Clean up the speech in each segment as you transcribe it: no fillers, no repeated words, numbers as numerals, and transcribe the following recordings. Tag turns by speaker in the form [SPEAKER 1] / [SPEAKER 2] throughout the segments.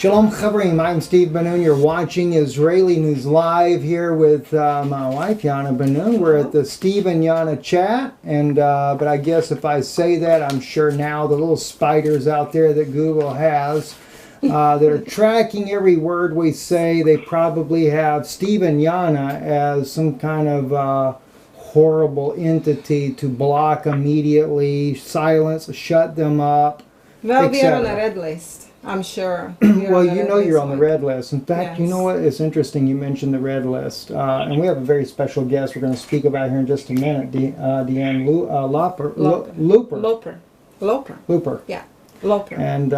[SPEAKER 1] Shalom Chavrim, I'm Steve Ben-Nun. You're watching Israeli News Live here with my wife, Yana Ben-Nun. We're at the Steve and Yana chat, and but I guess if I say that, I'm sure now the little spiders out there that Google has that are tracking every word we say, they probably have Steve and Yana as some kind of horrible entity to block immediately, silence, shut them up.
[SPEAKER 2] Well, we are on a red list. I'm sure.
[SPEAKER 1] Well, you know you're on the red list. In fact, you know what? It's interesting you mentioned the red list. And we have a very special guest we're going to speak about here in just a minute, Deanne Loper.
[SPEAKER 2] Yeah, Loper.
[SPEAKER 1] And,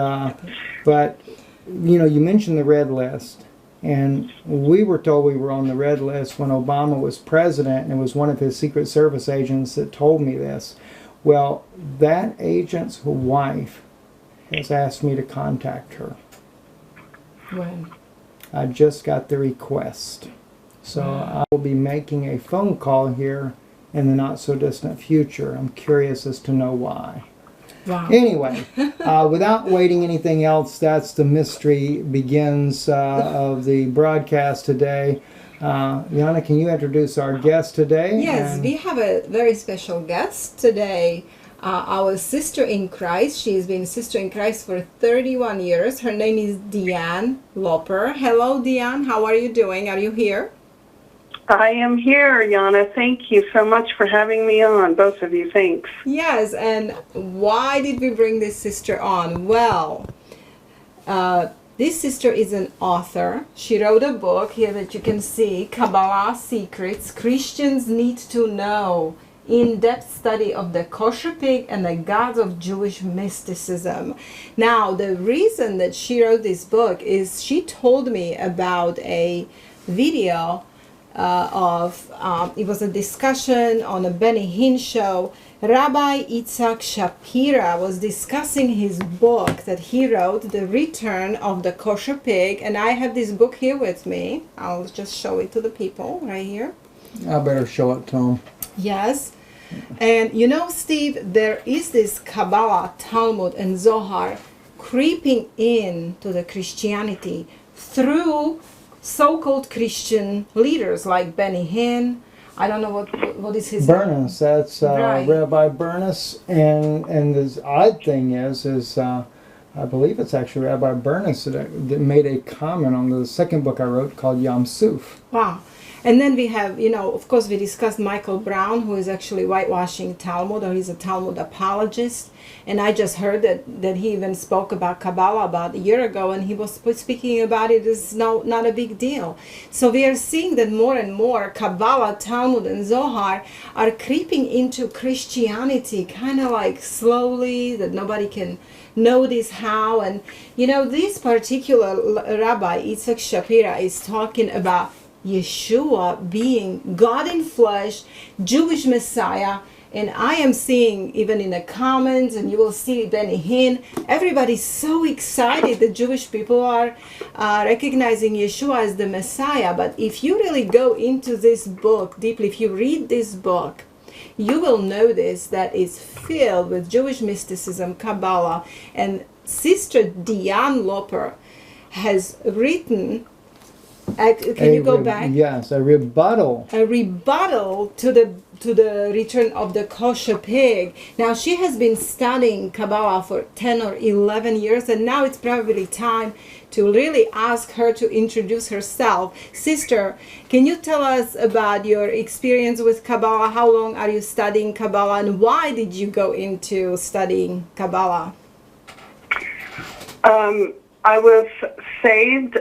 [SPEAKER 1] but, you know, you mentioned the red list. And we were told we were on the red list when Obama was president, and it was one of his Secret Service agents that told me this. Well, that agent's wife has asked me to contact her.
[SPEAKER 2] When?
[SPEAKER 1] I just got the request. So I will be making a phone call here in the not so distant future. I'm curious as to know why.
[SPEAKER 2] Wow.
[SPEAKER 1] Anyway, without waiting anything else, that's the mystery begins of the broadcast today. Yana, can you introduce our guest today?
[SPEAKER 2] Yes, we have a very special guest today. Our sister in Christ. She's been sister in Christ for 31 years. Her name is Diane Loper. Hello, Diane. How are you doing? Are you here?
[SPEAKER 3] I am here, Yana. Thank you so much for having me on, both of you. Thanks.
[SPEAKER 2] Yes, and why did we bring this sister on? Well, this sister is an author. She wrote a book here that you can see, Kabbalah Secrets Christians Need to Know. In-depth study of the Kosher Pig and the gods of Jewish mysticism. Now, the reason that she wrote this book is she told me about a video it was a discussion on a Benny Hinn show. Rabbi Itzak Shapira was discussing his book that he wrote, The Return of the Kosher Pig, and I have this book here with me. I'll just show it to the people right here.
[SPEAKER 1] I better show it to them.
[SPEAKER 2] Yes. And you know, Steve, there is this Kabbalah, Talmud, and Zohar creeping into the Christianity through so-called Christian leaders like Benny Hinn. I don't know what is his
[SPEAKER 1] Bernis,
[SPEAKER 2] name.
[SPEAKER 1] that's Rabbi Bernis. And the odd thing is I believe it's actually Rabbi Bernis that made a comment on the second book I wrote called Yam Suf.
[SPEAKER 2] Wow. And then we have, you know, of course, we discussed Michael Brown, who is actually whitewashing Talmud, or he's a Talmud apologist. And I just heard that he even spoke about Kabbalah about a year ago, and he was speaking about it as not a big deal. So we are seeing that more and more Kabbalah, Talmud, and Zohar are creeping into Christianity, kind of like slowly, that nobody can notice how. And, you know, this particular Rabbi, Itzak Shapira, is talking about Yeshua being God in flesh, Jewish Messiah, and I am seeing even in the comments, and you will see Benny Hinn, everybody's so excited that Jewish people are recognizing Yeshua as the Messiah. But if you really go into this book deeply, if you read this book, you will notice that it's filled with Jewish mysticism, Kabbalah, and Sister Diane Loper has written. Can you go back?
[SPEAKER 1] Yes, a rebuttal.
[SPEAKER 2] A rebuttal to the return of the Kosher Pig. Now, she has been studying Kabbalah for 10 or 11 years, and now it's probably time to really ask her to introduce herself. Sister, can you tell us about your experience with Kabbalah? How long are you studying Kabbalah, and why did you go into studying Kabbalah?
[SPEAKER 3] I was saved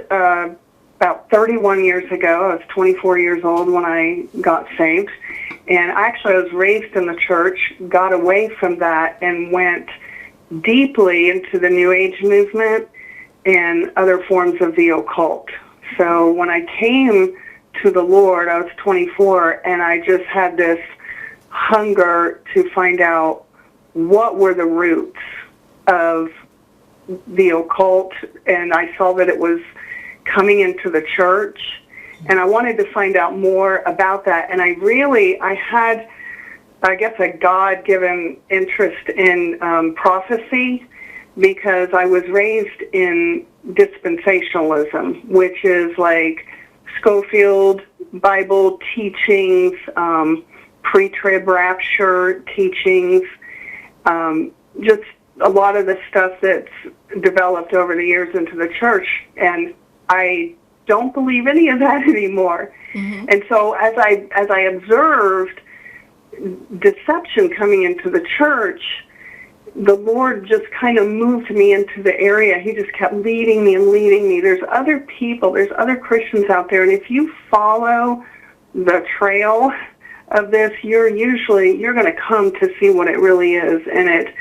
[SPEAKER 3] about 31 years ago. I was 24 years old when I got saved. And actually I was raised in the church, got away from that, and went deeply into the New Age movement and other forms of the occult. So when I came to the Lord, I was 24, and I just had this hunger to find out what were the roots of the occult, and I saw that it was coming into the church, and I wanted to find out more about that. And I had, I guess, a God-given interest in prophecy, because I was raised in dispensationalism, which is like Schofield Bible teachings, pre-trib rapture teachings, just a lot of the stuff that's developed over the years into the church. And I don't believe any of that anymore. Mm-hmm. And so as I observed deception coming into the church, the Lord just kind of moved me into the area. He just kept leading me and leading me. There's other people, there's other Christians out there, and if you follow the trail of this, you're going to come to see what it really is. And it,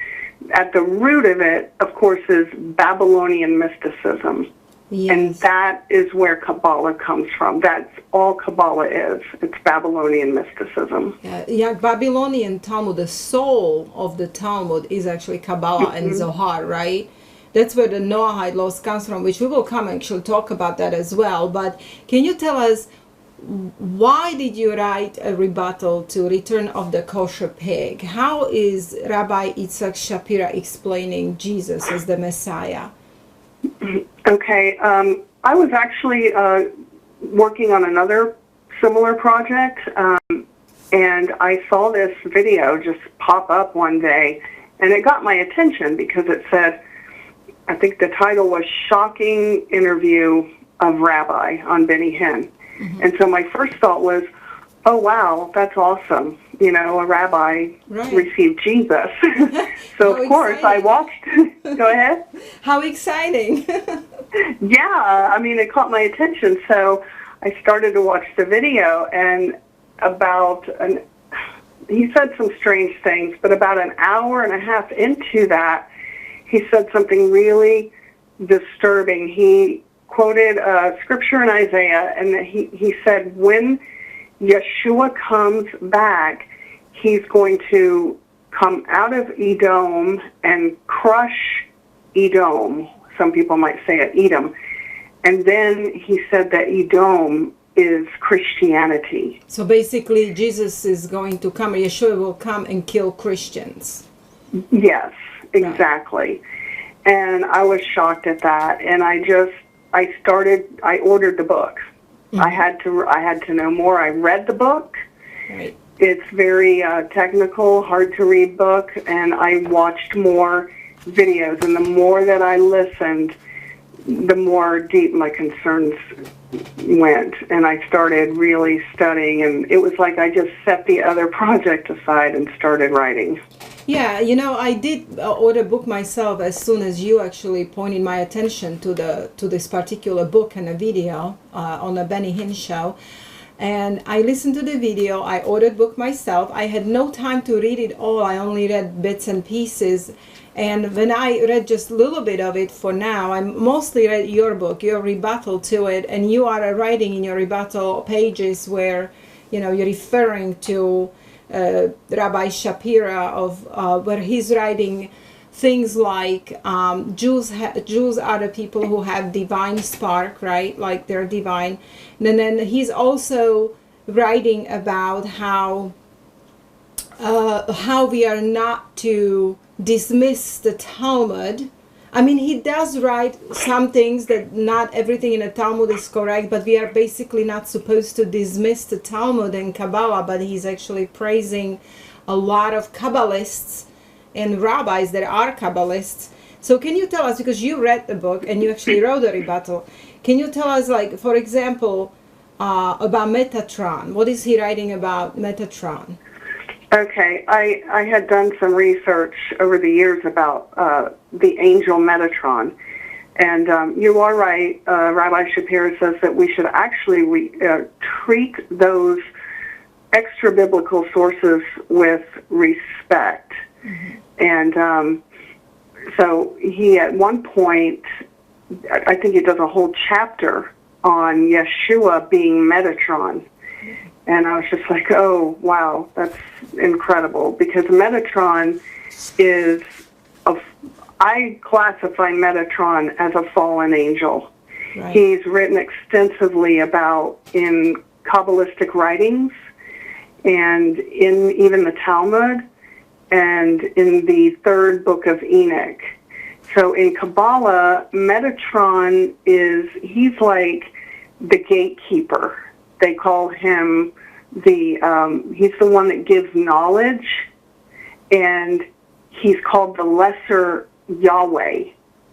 [SPEAKER 3] at the root of it, of course, is Babylonian mysticism. Yes. And that is where Kabbalah comes from. That's all Kabbalah is. It's Babylonian mysticism.
[SPEAKER 2] Yeah, Babylonian Talmud, the soul of the Talmud is actually Kabbalah mm-hmm. and Zohar, right? That's where the Noahide laws comes from, which we will come and actually talk about that as well. But can you tell us, why did you write a rebuttal to Return of the Kosher Pig? How is Rabbi Itzak Shapira explaining Jesus as the Messiah?
[SPEAKER 3] Okay, I was actually working on another similar project, and I saw this video just pop up one day, and it got my attention because it said, I think the title was Shocking Interview of Rabbi on Benny Hinn. Mm-hmm. And so my first thought was, oh, wow, that's awesome. You know, a rabbi received Jesus. So, of course, I watched. Go ahead.
[SPEAKER 2] How exciting.
[SPEAKER 3] Yeah, I mean, it caught my attention. So I started to watch the video, and he said some strange things, but about an hour and a half into that, he said something really disturbing. He quoted scripture in Isaiah, and he said, when Yeshua comes back, he's going to come out of Edom and crush Edom. Some people might say it, Edom. And then he said that Edom is Christianity.
[SPEAKER 2] So basically, Jesus is going to come, Yeshua will come and kill Christians.
[SPEAKER 3] Yes, exactly. Right. And I was shocked at that. And I ordered the book. Mm-hmm. I had to know more. I read the book. Right. It's very technical, hard to read book, and I watched more videos. And the more that I listened, the more deep my concerns went. And I started really studying, and it was like I just set the other project aside and started writing.
[SPEAKER 2] Yeah, you know, I did order a book myself as soon as you actually pointed my attention to this particular book and a video on the Benny Hinn show. And I listened to the video. I ordered book myself. I had no time to read it all. I only read bits and pieces. And when I read just a little bit of it for now, I mostly read your book, your rebuttal to it. And you are writing in your rebuttal pages where, you know, you're referring to Rabbi Shapira where he's writing things like Jews are the people who have divine spark, right? Like they're divine. And then he's also writing about how we are not to dismiss the Talmud. I mean, he does write some things that not everything in the Talmud is correct, but we are basically not supposed to dismiss the Talmud and Kabbalah, but he's actually praising a lot of Kabbalists and rabbis that are Kabbalists. So can you tell us, because you read the book and you actually wrote a rebuttal, can you tell us, like, for example, about Metatron? What is he writing about Metatron?
[SPEAKER 3] Okay, I had done some research over the years about the angel Metatron, and you are right. Rabbi Shapira says that we should actually treat those extra-biblical sources with respect. Mm-hmm. And so he, at one point, I think he does a whole chapter on Yeshua being Metatron. And I was just like, oh, wow, that's incredible. Because Metatron is, I classify Metatron as a fallen angel. Right. He's written extensively about in Kabbalistic writings and in even the Talmud and in the third book of Enoch. So in Kabbalah, Metatron he's like the gatekeeper. They call him he's the one that gives knowledge, and he's called the lesser Yahweh,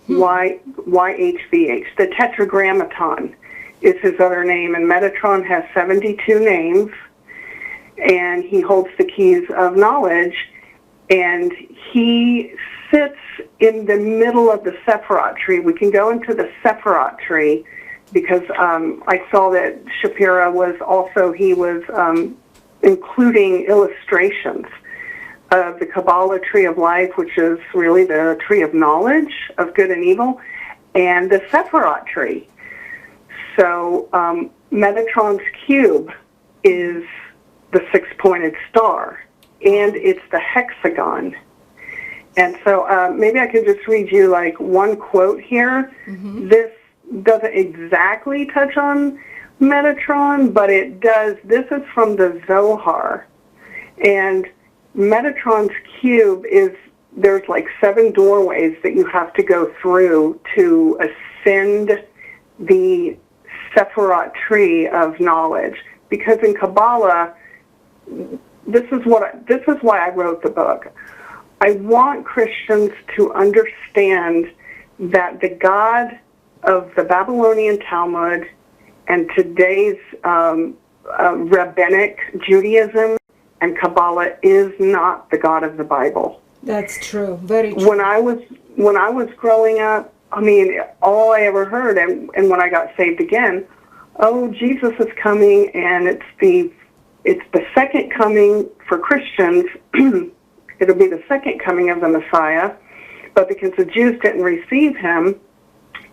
[SPEAKER 3] YHVH. The Tetragrammaton is his other name, and Metatron has 72 names, and he holds the keys of knowledge, and he sits in the middle of the Sephirot tree. We can go into the Sephirot tree because I saw that Shapira was including illustrations of the Kabbalah tree of life, which is really the tree of knowledge of good and evil, and the Sephirot tree. So Metatron's cube is the six-pointed star, and it's the hexagon. And so maybe I could just read you like one quote here. Mm-hmm. This doesn't exactly touch on Metatron, but it does. This is from the Zohar. And Metatron's cube there's like 7 doorways that you have to go through to ascend the Sephirot tree of knowledge. Because in Kabbalah, this is why I wrote the book. I want Christians to understand that the God of the Babylonian Talmud and today's rabbinic Judaism and Kabbalah is not the God of the Bible.
[SPEAKER 2] That's true. Very true.
[SPEAKER 3] When I was growing up, I mean, all I ever heard, and when I got saved again, oh, Jesus is coming, and it's the second coming for Christians. It'll be the second coming of the Messiah, but because the Jews didn't receive him,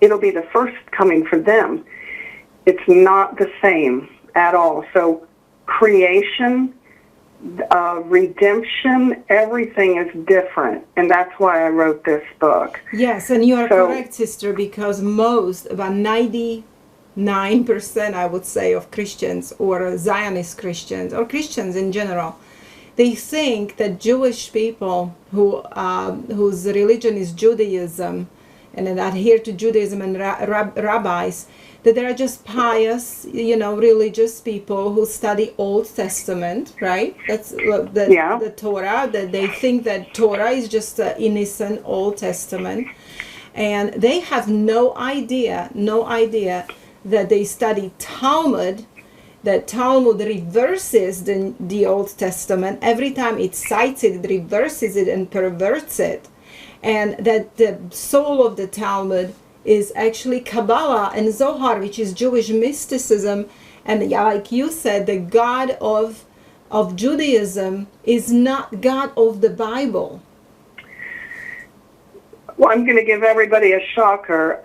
[SPEAKER 3] it'll be the first coming for them. It's not the same at all. So creation, redemption, everything is different, and that's why I wrote this book.
[SPEAKER 2] Yes, and you are correct, sister, because about 99%, I would say, of Christians or Zionist Christians or Christians in general, they think that Jewish people whose religion is Judaism and adhere to Judaism and rabbis, that they are just pious, religious people who study Old Testament, right? That's the Torah, that they think that Torah is just an innocent Old Testament. And they have no idea that they study Talmud, that Talmud reverses the Old Testament. Every time it cites it, it reverses it and perverts it. And that the soul of the Talmud is actually Kabbalah and Zohar, which is Jewish mysticism. And like you said, the God of Judaism is not God of the Bible.
[SPEAKER 3] Well, I'm going to give everybody a shocker.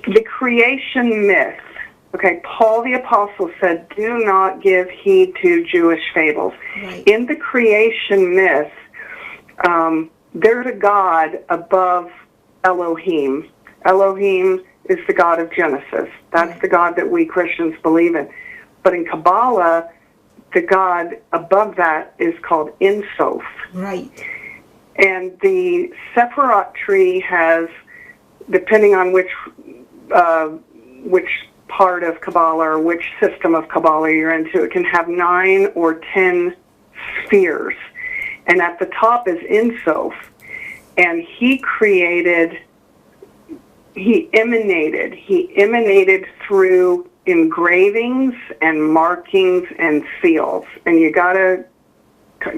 [SPEAKER 3] The creation myth. Okay, Paul the Apostle said, do not give heed to Jewish fables. Right. In the creation myth, there's a God above Elohim. Elohim is the God of Genesis. That's the God that we Christians believe in. But in Kabbalah, the God above that is called Ein Sof.
[SPEAKER 2] Right.
[SPEAKER 3] And the Sephirot tree has, depending on which part of Kabbalah or which system of Kabbalah you're into, it can have 9 or 10 spheres. And at the top is Ein Sof. And he emanated through engravings and markings and seals. And you got to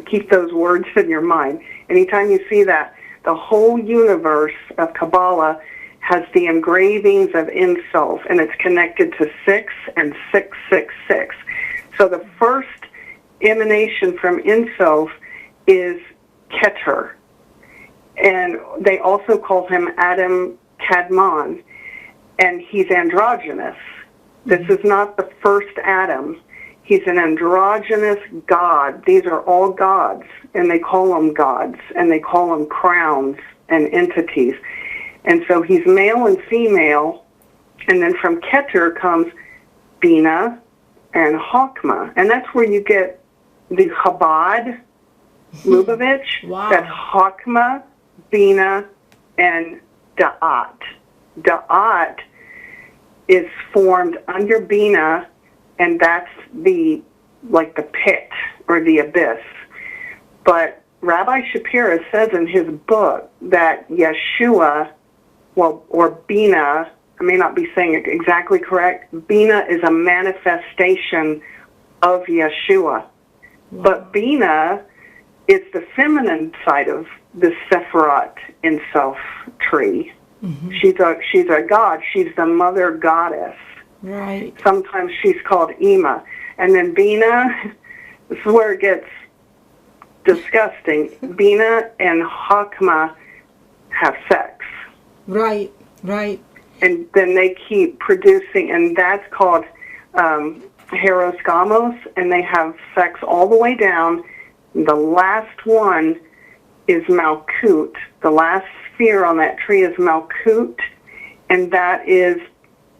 [SPEAKER 3] keep those words in your mind. Anytime you see that, the whole universe of Kabbalah has the engravings of Ein Sof, and it's connected to 6 and 666. So the first emanation from Ein Sof is Keter. And they also call him Adam Kadmon, and he's androgynous. This is not the first Adam. He's an androgynous God. These are all gods, and they call them gods, and they call them crowns and entities. And so he's male and female, and then from Keter comes Bina and Chokmah. And that's where you get the Chabad, Lubavitch, that Chokmah, Bina, and Da'at. Da'at is formed under Bina, and that's the pit or the abyss. But Rabbi Shapira says in his book that Yeshua, or Bina, I may not be saying it exactly correct, Bina is a manifestation of Yeshua. Wow. But Bina is the feminine side of the Sephirot in Self tree. Mm-hmm. She's a god. She's the mother goddess.
[SPEAKER 2] Right.
[SPEAKER 3] Sometimes she's called Ima. And then Bina, this is where it gets disgusting. Bina and Hakma have sex.
[SPEAKER 2] Right, right.
[SPEAKER 3] And then they keep producing, and that's called Heros Gamos, and they have sex all the way down. The last one is Malkut. The last sphere on that tree is Malkut, and that is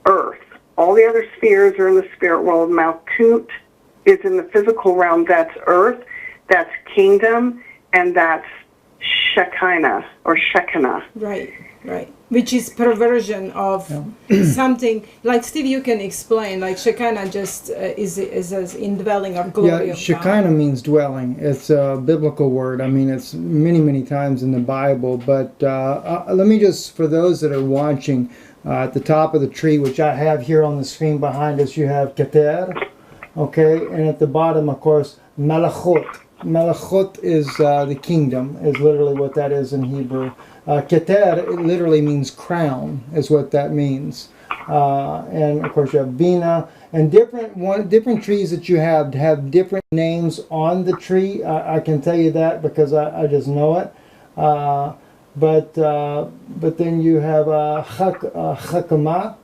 [SPEAKER 3] earth. All the other spheres are in the spirit world. Malkut is in the physical realm. That's earth, that's kingdom, and that's Shekinah or Shekinah.
[SPEAKER 2] Right, right. Which is perversion of something. Like, Steve, you can explain. Like, Shekinah just is as indwelling of glory of
[SPEAKER 1] Shekinah
[SPEAKER 2] God.
[SPEAKER 1] means dwelling. It's a biblical word. I mean, it's many, many times in the Bible. But let me just, for those that are watching, at the top of the tree, which I have here on the screen behind us, you have Keter, okay? And at the bottom, of course, Malachot. Malachot is the kingdom, is literally what that is in Hebrew. Keter, it literally means crown, is what that means. And of course you have Bina, and different trees that you have different names on the tree. I can tell you that because I just know it. But then you have Chakama,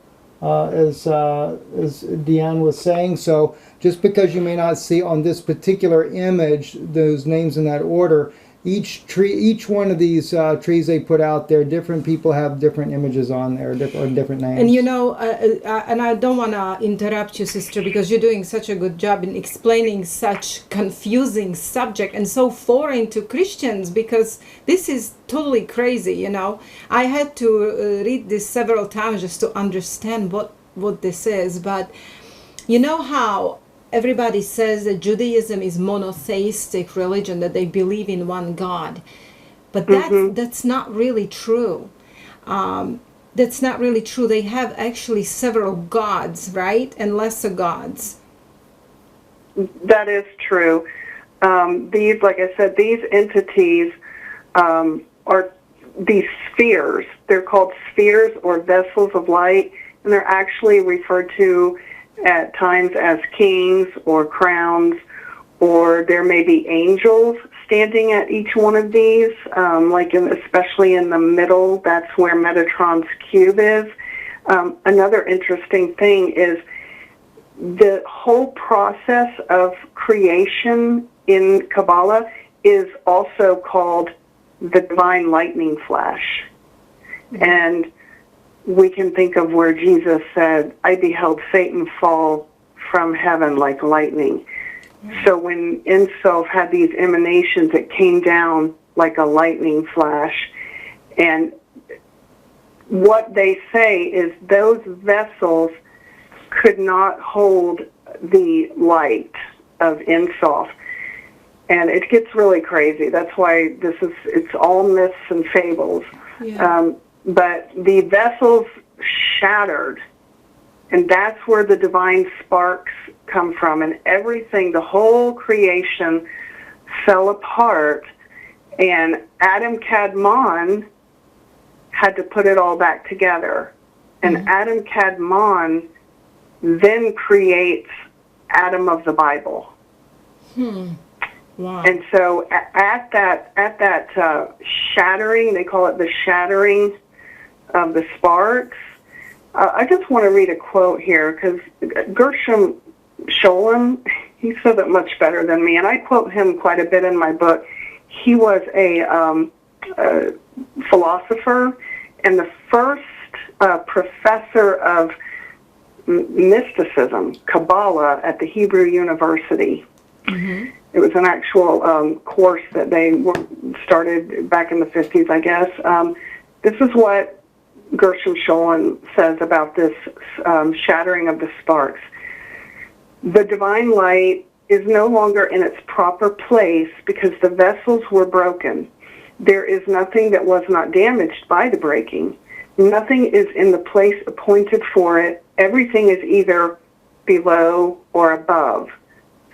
[SPEAKER 1] as Deanne was saying. So just because you may not see on this particular image those names in that order, each one of these trees they put out there, different people have different images on there, different names.
[SPEAKER 2] And and I don't want to interrupt you, sister, because you're doing such a good job in explaining such confusing subject and so foreign to Christians, because this is totally crazy. I had to read this several times just to understand what this is. But you know how everybody says that Judaism is monotheistic religion, that they believe in one God. But that's not really true. That's not really true. They have actually several gods, right? And lesser gods.
[SPEAKER 3] That is true. These, like I said, these entities are these spheres. They're called spheres or vessels of light, and they're actually referred to at times as kings or crowns, or there may be angels standing at each one of these, especially in the middle. That's where Metatron's cube is. Another interesting thing is the whole process of creation in Kabbalah is also called the divine lightning flash. And we can think of where Jesus said, I beheld Satan fall from heaven like lightning. So when Ein Sof had these emanations, it came down like a lightning flash. And what they say is those vessels could not hold the light of Ein Sof. And it gets really crazy. That's why it's all myths and fables. Yeah. But the vessels shattered, and that's where the divine sparks come from. And everything, the whole creation fell apart, and Adam Kadmon had to put it all back together. And Adam Kadmon then creates Adam of the Bible. Wow. And so at that shattering, they call it the shattering of the sparks. I just want to read a quote here, because Gershom Scholem, he says it much better than me, and I quote him quite a bit in my book. He was a philosopher and the first professor of mysticism, Kabbalah, at the Hebrew University. It was an actual course that they started back in the 50s, I guess. This is what Gershom Scholem says about this shattering of the sparks. The divine light is no longer in its proper place because the vessels were broken. There is nothing that was not damaged by the breaking. Nothing is in the place appointed for it. Everything is either below or above.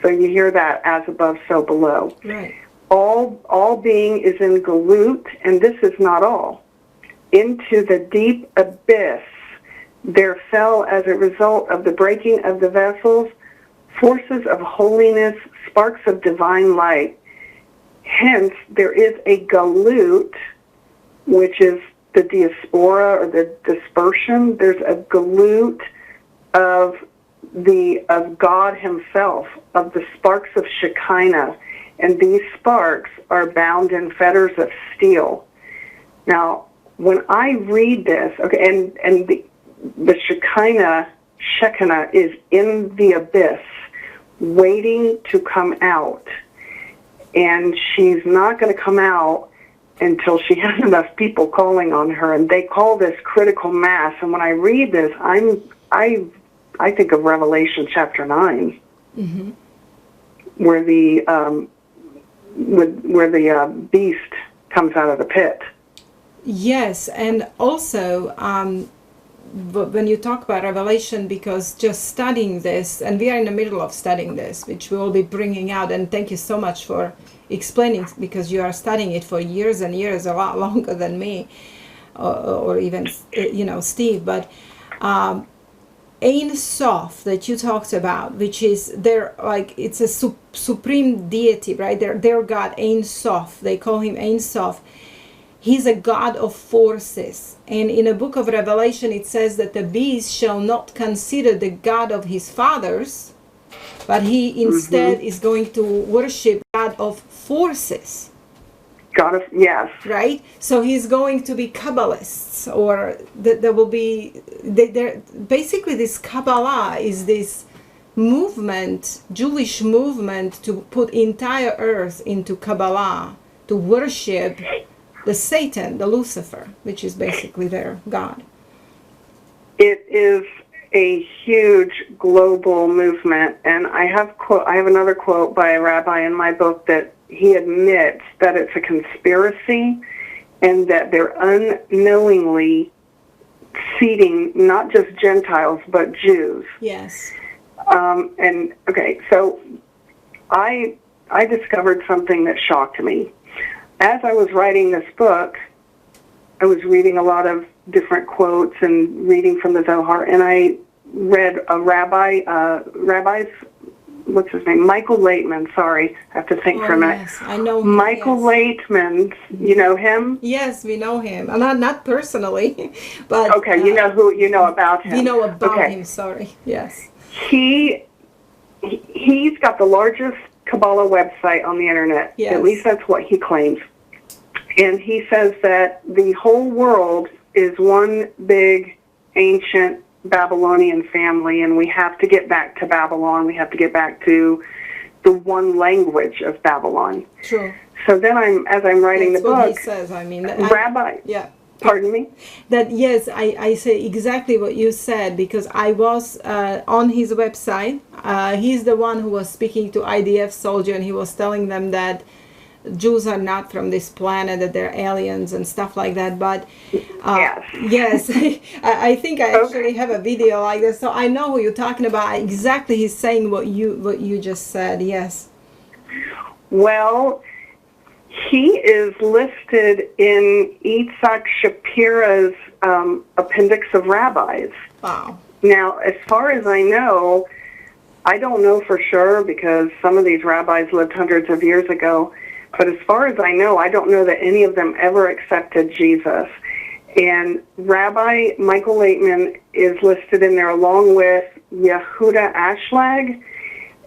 [SPEAKER 3] So you hear that, as above, so below.
[SPEAKER 2] Right.
[SPEAKER 3] All being is in galut, and this is not all. Into the deep abyss there fell, as a result of the breaking of the vessels, forces of holiness, sparks of divine light. Hence, there is a galut, which is the diaspora or the dispersion. There's a galut of God himself, of the sparks of Shekinah, and these sparks are bound in fetters of steel. Now, when I read this, okay, and the Shekinah is in the abyss, waiting to come out, and she's not going to come out until she has enough people calling on her, and they call this critical mass. And when I read this, I think of Revelation chapter 9, mm-hmm. where the beast comes out of the pit.
[SPEAKER 2] Yes, and also when you talk about Revelation, because just studying this, and we are in the middle of studying this, which we will be bringing out, and thank you so much for explaining, because you are studying it for years and years, a lot longer than me, or even Steve, but Ein Sof that you talked about, which is it's a supreme deity, right? Their God, Ein Sof. They call him Ein Sof. He's a God of forces. And in the book of Revelation, it says that the beast shall not consider the God of his fathers, but he instead is going to worship God of forces.
[SPEAKER 3] Yes.
[SPEAKER 2] Right? So he's going to be Kabbalists, or there will be, basically this Kabbalah is this movement, Jewish movement, to put entire earth into Kabbalah, to worship the Satan, the Lucifer, which is basically their God.
[SPEAKER 3] It is a huge global movement, and I have another quote by a rabbi in my book that he admits that it's a conspiracy and that they're unknowingly seeding not just Gentiles but Jews.
[SPEAKER 2] Yes.
[SPEAKER 3] So I discovered something that shocked me. As I was writing this book, I was reading a lot of different quotes and reading from the Zohar, and I read a rabbi's, what's his name? Michael Laitman, sorry, I have to think for a minute.
[SPEAKER 2] Yes, I know him.
[SPEAKER 3] Michael Laitman, you know him?
[SPEAKER 2] Yes, we know him. Not personally, but...
[SPEAKER 3] Okay, you know about him.
[SPEAKER 2] We know about him, sorry, yes.
[SPEAKER 3] He's got the largest Kabbalah website on the internet.
[SPEAKER 2] Yes.
[SPEAKER 3] At least that's what he claims. And he says that the whole world is one big ancient Babylonian family, and we have to get back to Babylon. We have to get back to the one language of Babylon.
[SPEAKER 2] True.
[SPEAKER 3] So then as I'm writing
[SPEAKER 2] That's
[SPEAKER 3] the book,
[SPEAKER 2] what he says.
[SPEAKER 3] Rabbi.
[SPEAKER 2] Yeah.
[SPEAKER 3] Pardon me?
[SPEAKER 2] That yes, I say exactly what you said, because I was on his website. He's the one who was speaking to IDF soldier, and he was telling them that Jews are not from this planet, that they're aliens and stuff like that. But yes, I think I actually have a video like this, so I know who you're talking about. Exactly, he's saying what you just said. Yes.
[SPEAKER 3] Well, he is listed in Itzak Shapira's Appendix of Rabbis.
[SPEAKER 2] Wow.
[SPEAKER 3] Now, as far as I know, I don't know for sure because some of these rabbis lived hundreds of years ago, but as far as I know, I don't know that any of them ever accepted Jesus. And Rabbi Michael Laitman is listed in there along with Yehuda Ashlag,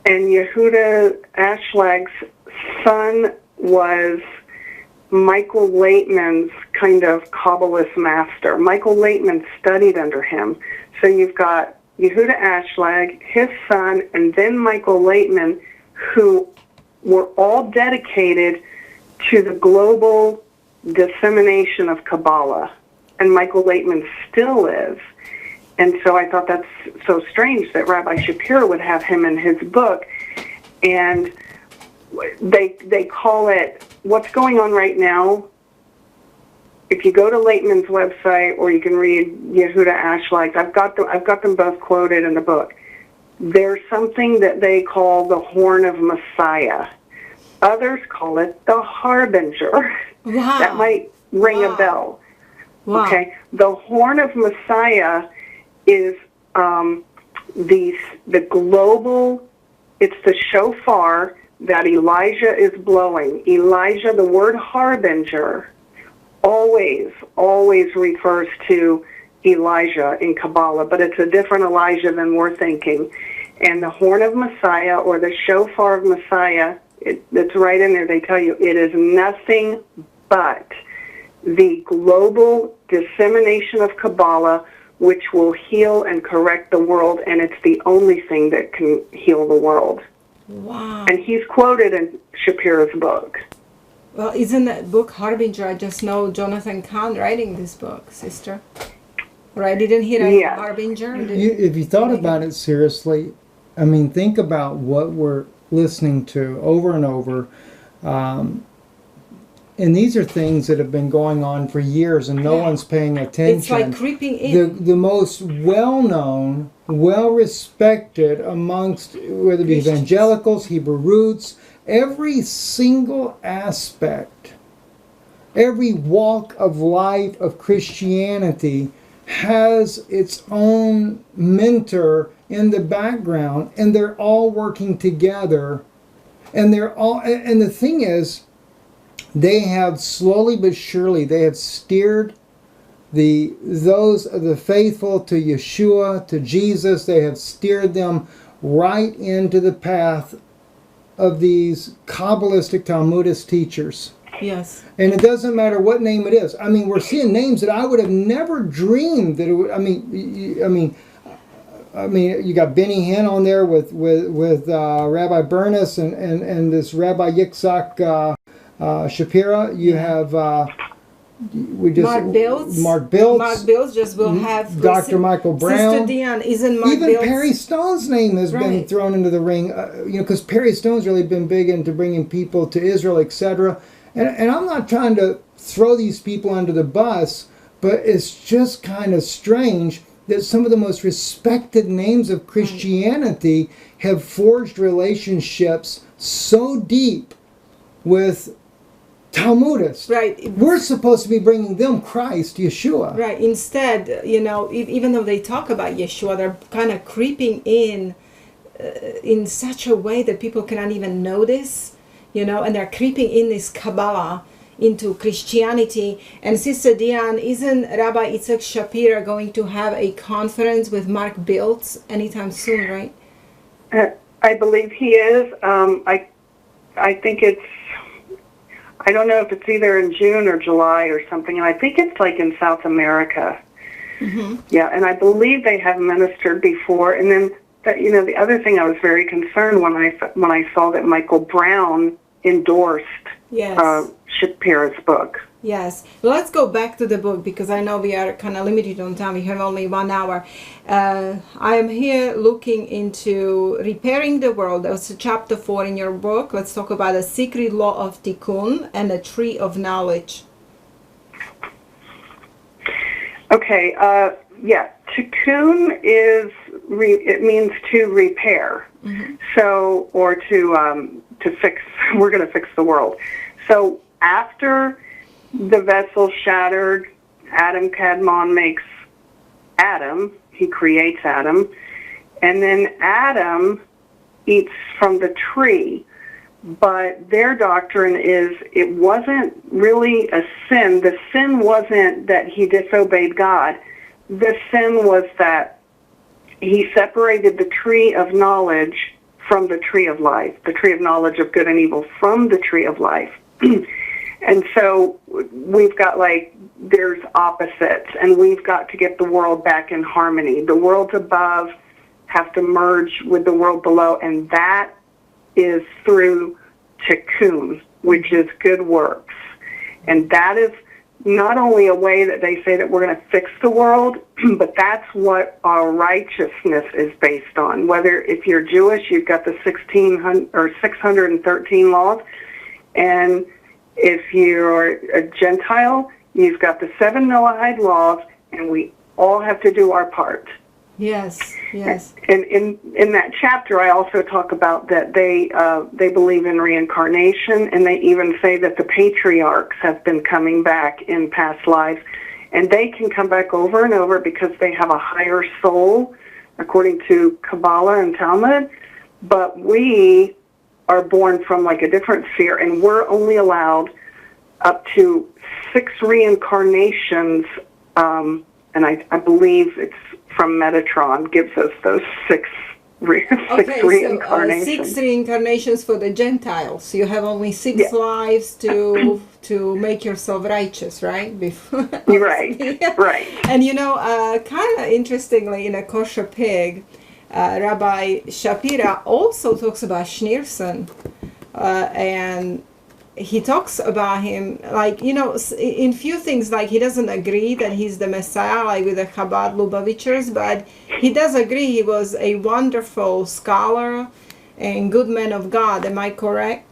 [SPEAKER 3] and Yehuda Ashlag's son was Michael Laitman's kind of Kabbalist master. Michael Laitman studied under him. So you've got Yehuda Ashlag, his son, and then Michael Laitman, who were all dedicated to the global dissemination of Kabbalah, and Michael Laitman still is. And so I thought that's so strange that Rabbi Shapira would have him in his book. And they call it, what's going on right now, if you go to Laitman's website, or you can read Yehuda Ashlight's, I've got them both quoted in the book. There's something that they call the horn of Messiah. Others call it the harbinger.
[SPEAKER 2] Wow.
[SPEAKER 3] That might ring a bell.
[SPEAKER 2] Wow.
[SPEAKER 3] Okay, the horn of Messiah is the global. It's the shofar that Elijah is blowing. Elijah, the word harbinger, always refers to Elijah in Kabbalah, but it's a different Elijah than we're thinking. And the horn of Messiah, or the shofar of Messiah, it's right in there. They tell you it is nothing but the global dissemination of Kabbalah, which will heal and correct the world, and it's the only thing that can heal the world.
[SPEAKER 2] Wow.
[SPEAKER 3] And he's quoted in Shapira's book.
[SPEAKER 2] Well, isn't that book Harbinger? I just know Jonathan Kahn writing this book, sister. Right? Didn't he write Harbinger?
[SPEAKER 1] If you thought about it seriously, I mean, think about what we're listening to over and over. And these are things that have been going on for years, and no one's paying attention.
[SPEAKER 2] It's like creeping in.
[SPEAKER 1] The most well-known, well-respected amongst, whether it be evangelicals, Hebrew roots, every single aspect, every walk of life of Christianity has its own mentor in the background, and they're all working together. And the thing is, they have slowly but surely, they have steered those of the faithful to Yeshua, to Jesus. They have steered them right into the path of these Kabbalistic Talmudist teachers.
[SPEAKER 2] Yes.
[SPEAKER 1] And it doesn't matter what name it is. I mean, we're seeing names that I would have never dreamed that it would. I mean, you got Benny Hinn on there with Rabbi Bernis and this Rabbi Itzak Shapira. You have
[SPEAKER 2] Mark Biltz.
[SPEAKER 1] Mark Biltz.
[SPEAKER 2] Mark Biltz just will have
[SPEAKER 1] Dr. Michael Brown.
[SPEAKER 2] Sister Deanne, isn't Mark
[SPEAKER 1] Even
[SPEAKER 2] Biltz?
[SPEAKER 1] Perry Stone's name has been thrown into the ring. Because Perry Stone's really been big into bringing people to Israel, etc. And I'm not trying to throw these people under the bus, but it's just kind of strange that some of the most respected names of Christianity have forged relationships so deep with Talmudists.
[SPEAKER 2] Right.
[SPEAKER 1] We're supposed to be bringing them Christ, Yeshua.
[SPEAKER 2] Right. Instead, even though they talk about Yeshua, they're kind of creeping in such a way that people cannot even notice, and they're creeping in this Kabbalah into Christianity. And Sister Diane, isn't Rabbi Itzak Shapira going to have a conference with Mark Biltz anytime soon, right?
[SPEAKER 3] I believe he is. I think it's, I don't know if it's either in June or July or something, and I think it's like in South America. Mm-hmm. Yeah, and I believe they have ministered before. And then, the other thing, I was very concerned when I saw that Michael Brown endorsed Shapira's book.
[SPEAKER 2] Yes. Well, let's go back to the book, because I know we are kind of limited on time. We have only 1 hour. I am here looking into repairing the world. That's chapter 4 in your book. Let's talk about the secret law of Tikkun and the tree of knowledge. Okay.
[SPEAKER 3] Tikkun is it means to repair. Mm-hmm. So, or to fix. We're going to fix the world. So after the vessel shattered, Adam Kadmon makes Adam. He creates Adam. And then Adam eats from the tree. But their doctrine is it wasn't really a sin. The sin wasn't that he disobeyed God. The sin was that he separated the tree of knowledge from the tree of life, the tree of knowledge of good and evil from the tree of life. And so we've got there's opposites, and we've got to get the world back in harmony. The worlds above have to merge with the world below, and that is through tikkun, which is good works. And that is not only a way that they say that we're going to fix the world, but that's what our righteousness is based on. Whether if you're Jewish, you've got the 613 laws, and if you're a Gentile, you've got the 7 Noahide laws, and we all have to do our part.
[SPEAKER 2] Yes, yes.
[SPEAKER 3] And in that chapter, I also talk about that they believe in reincarnation, and they even say that the patriarchs have been coming back in past lives, and they can come back over and over because they have a higher soul, according to Kabbalah and Talmud. But we are born from like a different sphere, and we're only allowed up to 6 reincarnations, and I believe it's from Metatron gives us those 6 reincarnations.
[SPEAKER 2] 6 reincarnations for the Gentiles. You have only 6 lives to make yourself righteous, right?
[SPEAKER 3] Right,
[SPEAKER 2] yeah.
[SPEAKER 3] Right.
[SPEAKER 2] And kind of interestingly, in a Kosher Pig, Rabbi Shapira also talks about Schneerson, and he talks about him, like, in few things, like he doesn't agree that he's the Messiah, like with the Chabad Lubavitchers, but he does agree he was a wonderful scholar and good man of God. Am I correct?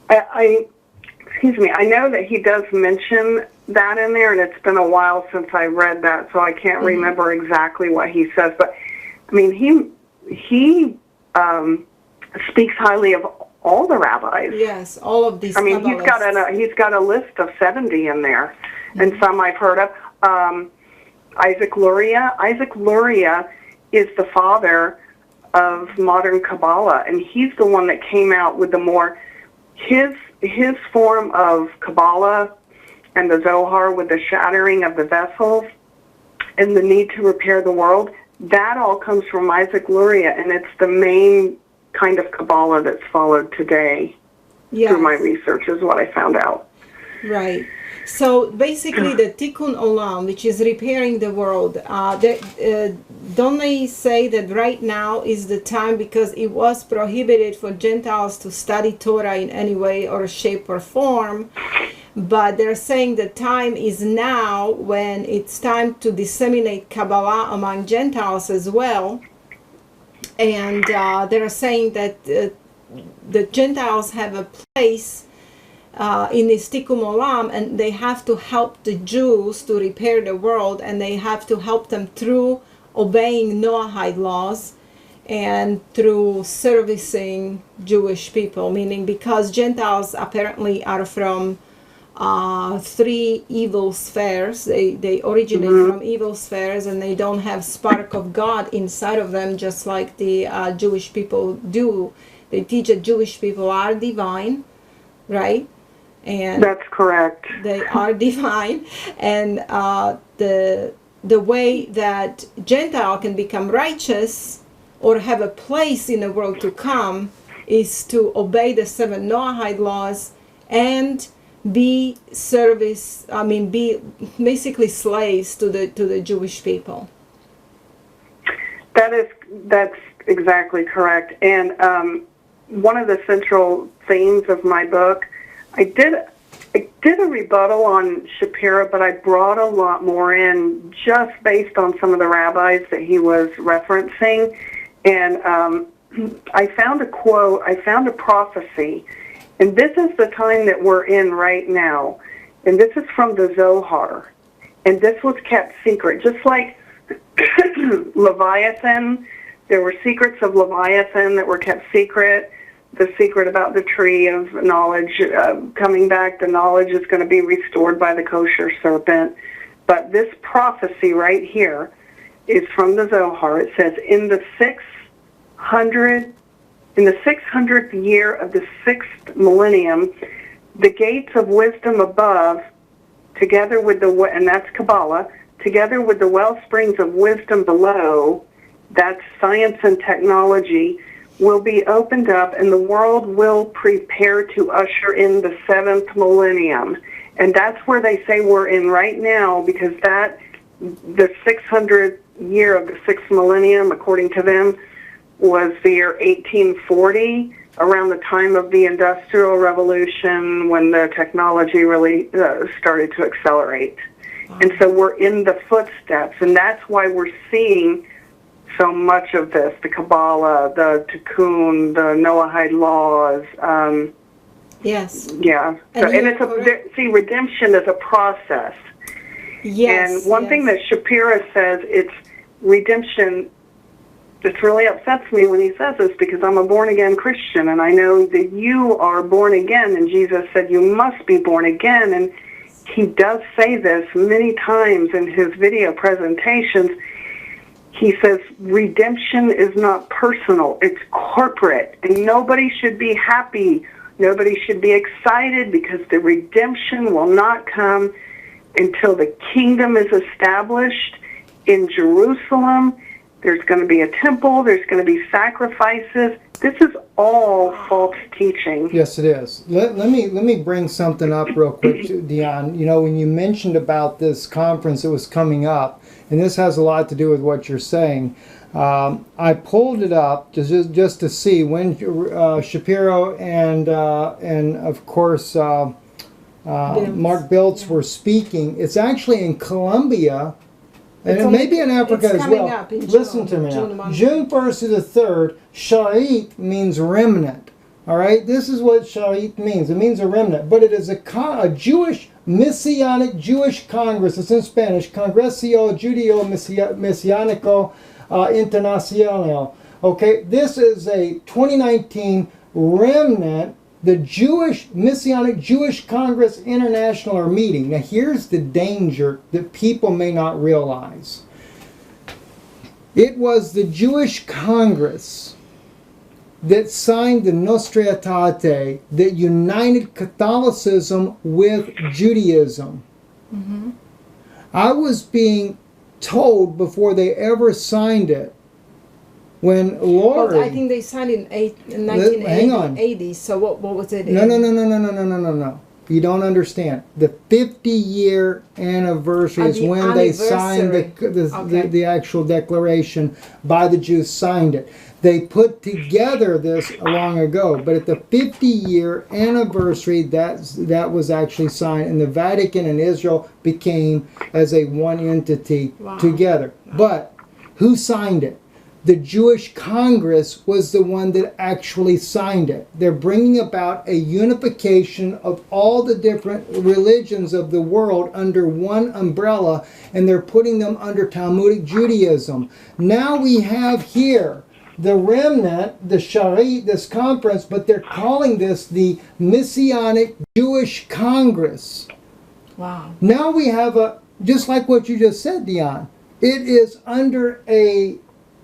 [SPEAKER 3] Excuse me, I know that he does mention that in there, and it's been a while since I read that, so I can't remember exactly what he says, but I mean, he speaks highly of all the rabbis.
[SPEAKER 2] Yes, all of these.
[SPEAKER 3] I mean, he's got a list of 70 in there, and some I've heard of. Isaac Luria. Isaac Luria is the father of modern Kabbalah, and he's the one that came out with the more his form of Kabbalah and the Zohar with the shattering of the vessels and the need to repair the world. That all comes from Isaac Luria, and it's the main kind of Kabbalah that's followed today. Yes. Through my research is what I found out.
[SPEAKER 2] Right. So basically the Tikkun Olam, which is repairing the world, don't they say that right now is the time, because it was prohibited for Gentiles to study Torah in any way or shape or form, but they're saying the time is now when it's time to disseminate Kabbalah among Gentiles as well. And they're saying that the Gentiles have a place in this Tikkun Olam, and they have to help the Jews to repair the world, and they have to help them through obeying Noahide laws and through servicing Jewish people, meaning because Gentiles apparently are from 3 evil spheres. They originate from evil spheres, and they don't have spark of God inside of them, just like the Jewish people do. They teach that Jewish people are divine, right? And
[SPEAKER 3] that's correct.
[SPEAKER 2] They are divine, and the way that Gentile can become righteous or have a place in the world to come is to obey the 7 Noahide laws and be basically slaves to the Jewish people.
[SPEAKER 3] That's exactly correct. And one of the central themes of my book, I did a rebuttal on Shapira, but I brought a lot more in just based on some of the rabbis that he was referencing. And I found a quote, I found a prophecy. And this is the time that we're in right now. And this is from the Zohar. And this was kept secret. Just like Leviathan, there were secrets of Leviathan that were kept secret. The secret about the tree of knowledge coming back, the knowledge is going to be restored by the kosher serpent. But this prophecy right here is from the Zohar. It says, in the 600th year of the 6th millennium, the gates of wisdom above, together with and that's Kabbalah, together with the well springs of wisdom below, that's science and technology, will be opened up, and the world will prepare to usher in the 7th millennium. And that's where they say we're in right now, because the 600th year of the 6th millennium, according to them, was the year 1840. around the time of the Industrial Revolution when the technology really started to accelerate. And so we're in the footsteps, and that's why we're seeing so much of this, the Kabbalah, the Tikkun, the Noahide laws.
[SPEAKER 2] Yes.
[SPEAKER 3] Yeah. So, and it's see, redemption is a process.
[SPEAKER 2] Yes.
[SPEAKER 3] And one thing that Shapira says, it's redemption. This really upsets me when he says this because I'm a born-again Christian, and I know that you are born again, and Jesus said you must be born again, and he does say this many times in his video presentations. He says redemption is not personal, it's corporate, and nobody should be happy, nobody should be excited because the redemption will not come until the kingdom is established in Jerusalem. There's going to be a temple, there's going to be sacrifices. This is all false teaching.
[SPEAKER 1] Yes, it is. Let me bring something up real quick, Deanne. You know, when you mentioned about this conference that was coming up, and this has a lot to do with what you're saying, I pulled it up just to see when Shapiro and of course Mark Biltz were speaking. It's actually in Colombia. And it may be in Africa as well. Listen to me now. June 1st to the 3rd, Sharit means remnant. All right? This is what Sharit means. It means a remnant. But it is a Jewish, Messianic Jewish Congress. It's in Spanish. Congreso Judeo Messianico Internacional. Okay? This is a 2019 remnant. The Jewish, Messianic Jewish Congress International are meeting. Now here's the danger that people may not realize. It was the Jewish Congress that signed the Nostra Aetate that united Catholicism with Judaism. Mm-hmm. I was being told before they ever signed it, when Lori...
[SPEAKER 2] Well, I think they signed in 1980. So what was it?
[SPEAKER 1] No. You don't understand. The 50-year anniversary is when they signed the actual declaration by the Jews, signed it. They put together this long ago, but at the 50-year anniversary, that was actually signed, and the Vatican and Israel became as a one entity together. But who signed it? The Jewish Congress was the one that actually signed it. They're bringing about a unification of all the different religions of the world under one umbrella, and they're putting them under Talmudic Judaism. Now we have here the remnant, the Sharit, this conference, but they're calling this the Messianic Jewish Congress.
[SPEAKER 2] Wow.
[SPEAKER 1] Now we have just like what you just said, Diane, it is under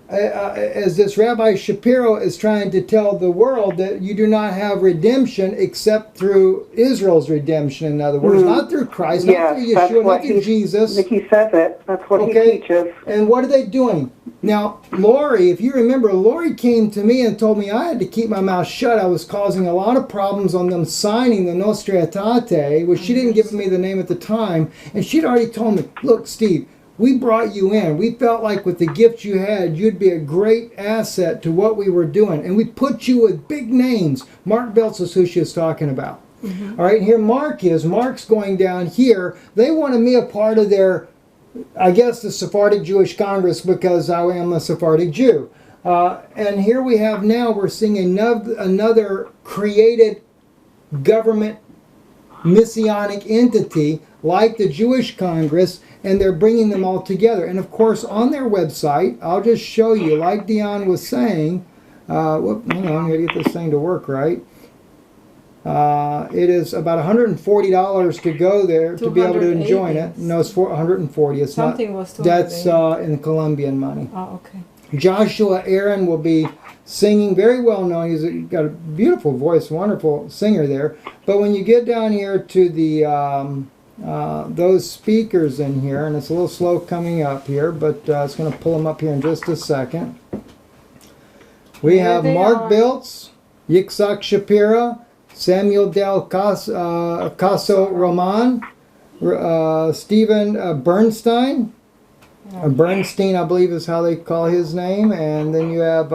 [SPEAKER 1] as this Rabbi Shapiro is trying to tell the world, that you do not have redemption except through Israel's redemption, in other words, not through Christ, not through Yeshua, not through Jesus.
[SPEAKER 3] He says it. That's what he teaches.
[SPEAKER 1] And what are they doing? Now, Lori, if you remember, Lori came to me and told me I had to keep my mouth shut. I was causing a lot of problems on them signing the Nostra Aetate, which she didn't give me the name at the time. And she'd already told me, look, Steve, we brought you in. We felt like with the gift you had, you'd be a great asset to what we were doing. And we put you with big names. Mark Biltz is who she was talking about. Mm-hmm. All right, here Mark's going down here. They wanted me a part of their, I guess, the Sephardic Jewish Congress, because I am a Sephardic Jew. And here we have now, we're seeing another created government Messianic entity like the Jewish Congress, and they're bringing them all together. And of course, on their website, I'll just show you, like Diane was saying, hang on, I'm going to get this thing to work right. It is about $140 to go there to be able to enjoy it. No, it's $140. It's
[SPEAKER 2] something
[SPEAKER 1] not.
[SPEAKER 2] Was
[SPEAKER 1] that's in Colombian money.
[SPEAKER 2] Oh, okay.
[SPEAKER 1] Joshua Aaron will be singing, very well known. He's got a beautiful voice, wonderful singer there. But when you get down here to the those speakers in here, and it's a little slow coming up here, but it's going to pull them up here in just a second. We have Mark Biltz, Itzak Shapira, Samuel Del Caso Roman, Stephen Bernstein. Bernstein, I believe, is how they call his name. And then you have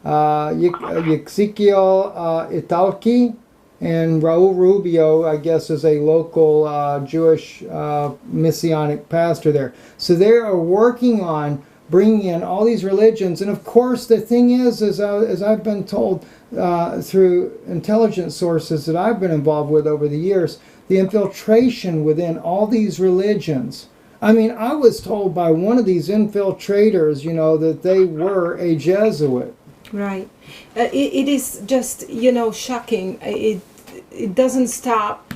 [SPEAKER 1] Ezekiel Italki, and Raul Rubio, I guess, is a local Jewish Messianic pastor there. So they are working on bringing in all these religions. And of course, the thing is as I've been told through intelligence sources that I've been involved with over the years, the infiltration within all these religions. I mean, I was told by one of these infiltrators, that they were a Jesuit.
[SPEAKER 2] Right. It is just, shocking. It doesn't stop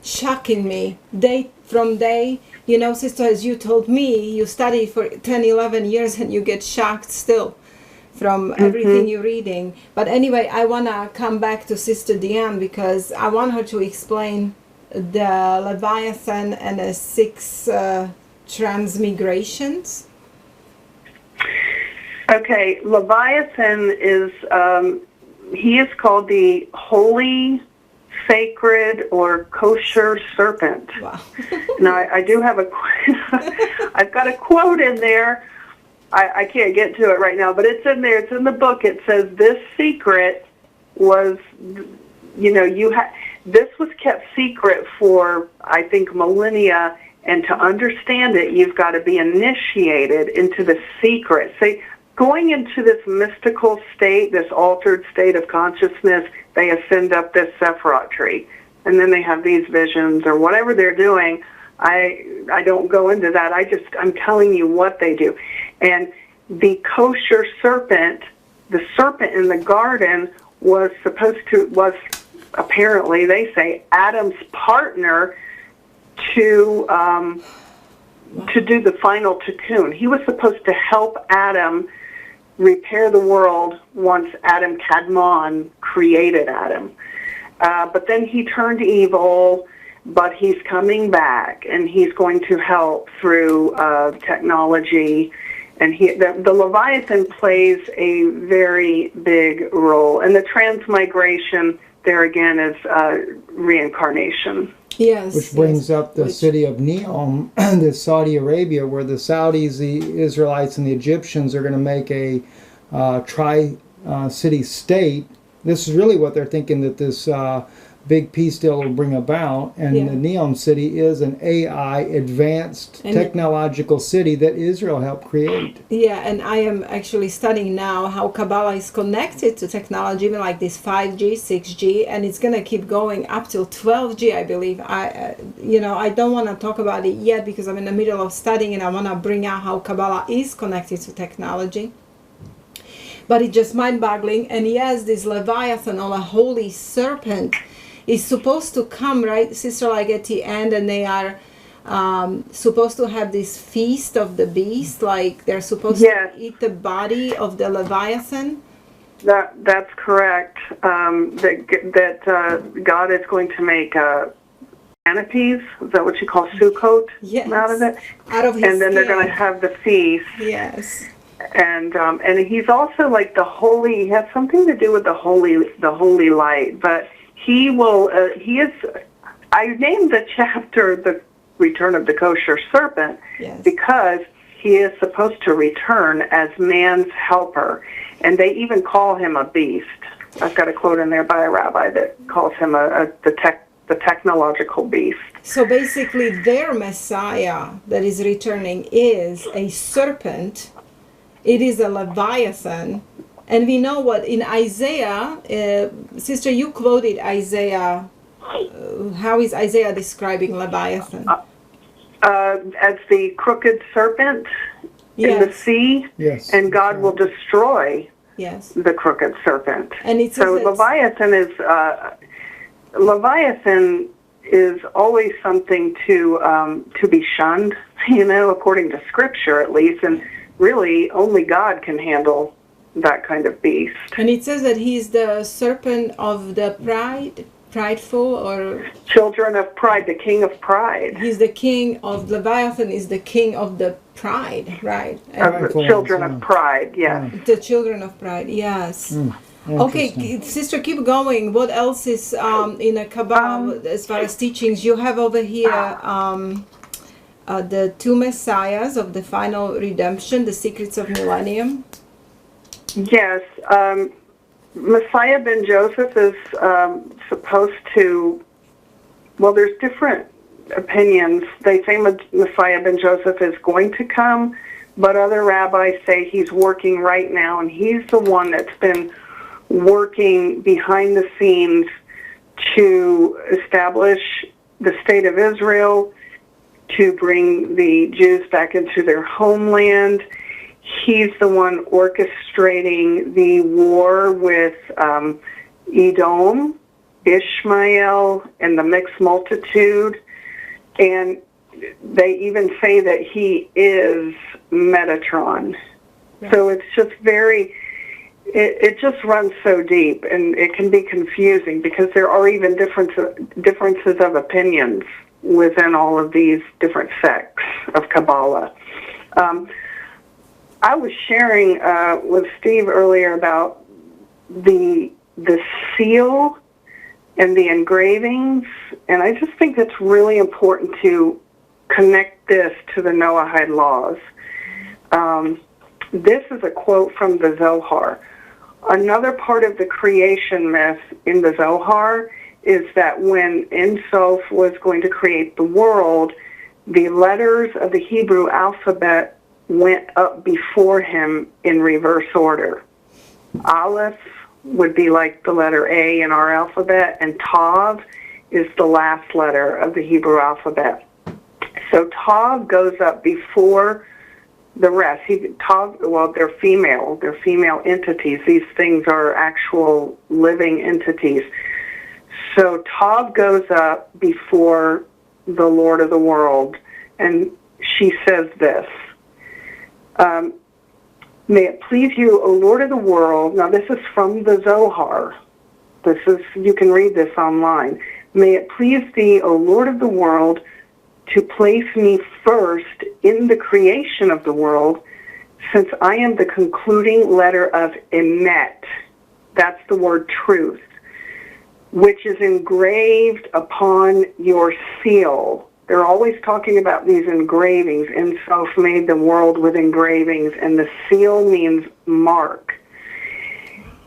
[SPEAKER 2] shocking me day from day. Sister, as you told me, you study for 10, 11 years and you get shocked still from everything you're reading. But anyway, I want to come back to Sister Deanne because I want her to explain the Leviathan and the Six Transmigrations.
[SPEAKER 3] Okay, Leviathan is, he is called the holy, sacred, or kosher serpent.
[SPEAKER 2] Wow.
[SPEAKER 3] Now, I do have I've got a quote in there. I can't get to it right now, but it's in there. It's in the book. It says, this secret was, this was kept secret for, I think, millennia, and to understand it, you've got to be initiated into the secret. See, going into this mystical state, this altered state of consciousness, they ascend up this Sephiroth tree, and then they have these visions or whatever they're doing. I don't go into that. I'm telling you what they do. And the kosher serpent, the serpent in the garden was apparently, they say, Adam's partner to do the final tikkun. He was supposed to help Adam repair the world once Adam Kadmon created Adam. But then he turned evil, but he's coming back, and he's going to help through technology. And the Leviathan plays a very big role. And the transmigration, there again, is reincarnation.
[SPEAKER 2] Yes.
[SPEAKER 1] Which brings up the city of Neom, the Saudi Arabia, where the Saudis, the Israelites, and the Egyptians are going to make a tri-city state. This is really what they're thinking that this big peace deal will bring about. And the Neom city is an AI, advanced technological city that Israel helped create.
[SPEAKER 2] Yeah, and I am actually studying now how Kabbalah is connected to technology, even like this 5G, 6G, and it's going to keep going up till 12G, I believe. I don't want to talk about it yet because I'm in the middle of studying, and I want to bring out how Kabbalah is connected to technology. But it's just mind-boggling. And yes, this Leviathan, or a holy serpent, is supposed to come, right, Sister, like at the end, and they are supposed to have this feast of the beast, like they're supposed to eat the body of the Leviathan.
[SPEAKER 3] That's correct. That God is going to make canopies. Is that what you call Sukkot?
[SPEAKER 2] Yes.
[SPEAKER 3] Out of it,
[SPEAKER 2] out of his
[SPEAKER 3] and then they're
[SPEAKER 2] skin.
[SPEAKER 3] going to have the feast.
[SPEAKER 2] Yes.
[SPEAKER 3] And he's also like the holy. He has something to do with the holy light, but. He will. He is. I named the chapter "The Return of the Kosher Serpent" because he is supposed to return as man's helper, and they even call him a beast. I've got a quote in there by a rabbi that calls him the technological beast.
[SPEAKER 2] So basically, their Messiah that is returning is a serpent. It is a Leviathan. And we know what in Isaiah, Sister, you quoted Isaiah. How is Isaiah describing Leviathan?
[SPEAKER 3] As the crooked serpent in the sea, and God will destroy the crooked serpent.
[SPEAKER 2] And it
[SPEAKER 3] so Leviathan is always something to be shunned, according to Scripture at least, and really only God can handle that kind of beast.
[SPEAKER 2] And it says that he's the serpent of the prideful, or
[SPEAKER 3] children of pride, the king of pride.
[SPEAKER 2] He's the king of Leviathan, is the king of the pride, right?
[SPEAKER 3] Children of pride, yes.
[SPEAKER 2] The children of pride, yes. Okay, Sister, keep going. What else is in a Kabbalah as far as teachings? You have over here the two messiahs of the final redemption, the secrets of millennium.
[SPEAKER 3] Yes. Messiah ben Joseph is supposed to, well, there's different opinions. They say Messiah ben Joseph is going to come, but other rabbis say he's working right now, and he's the one that's been working behind the scenes to establish the state of Israel, to bring the Jews back into their homeland. He's the one orchestrating the war with Edom, Ishmael, and the mixed multitude. And they even say that he is Metatron. Right. So it's just it just runs so deep, and it can be confusing because there are even differences of opinions within all of these different sects of Kabbalah. I was sharing with Steve earlier about the seal and the engravings, and I just think it's really important to connect this to the Noahide laws. This is a quote from the Zohar. Another part of the creation myth in the Zohar is that when Ein Sof was going to create the world, the letters of the Hebrew alphabet went up before him in reverse order. Aleph would be like the letter A in our alphabet, and Tav is the last letter of the Hebrew alphabet. So Tav goes up before the rest. Tav, well, they're female entities. These things are actual living entities. So Tav goes up before the Lord of the world, and she says this, may it please you, O Lord of the world. Now this is from the Zohar. You can read this online. May it please thee, O Lord of the world, to place me first in the creation of the world, since I am the concluding letter of Emet. That's the word truth, which is engraved upon your seal. They're always talking about these engravings. Ein Sof made the world with engravings, and the seal means mark.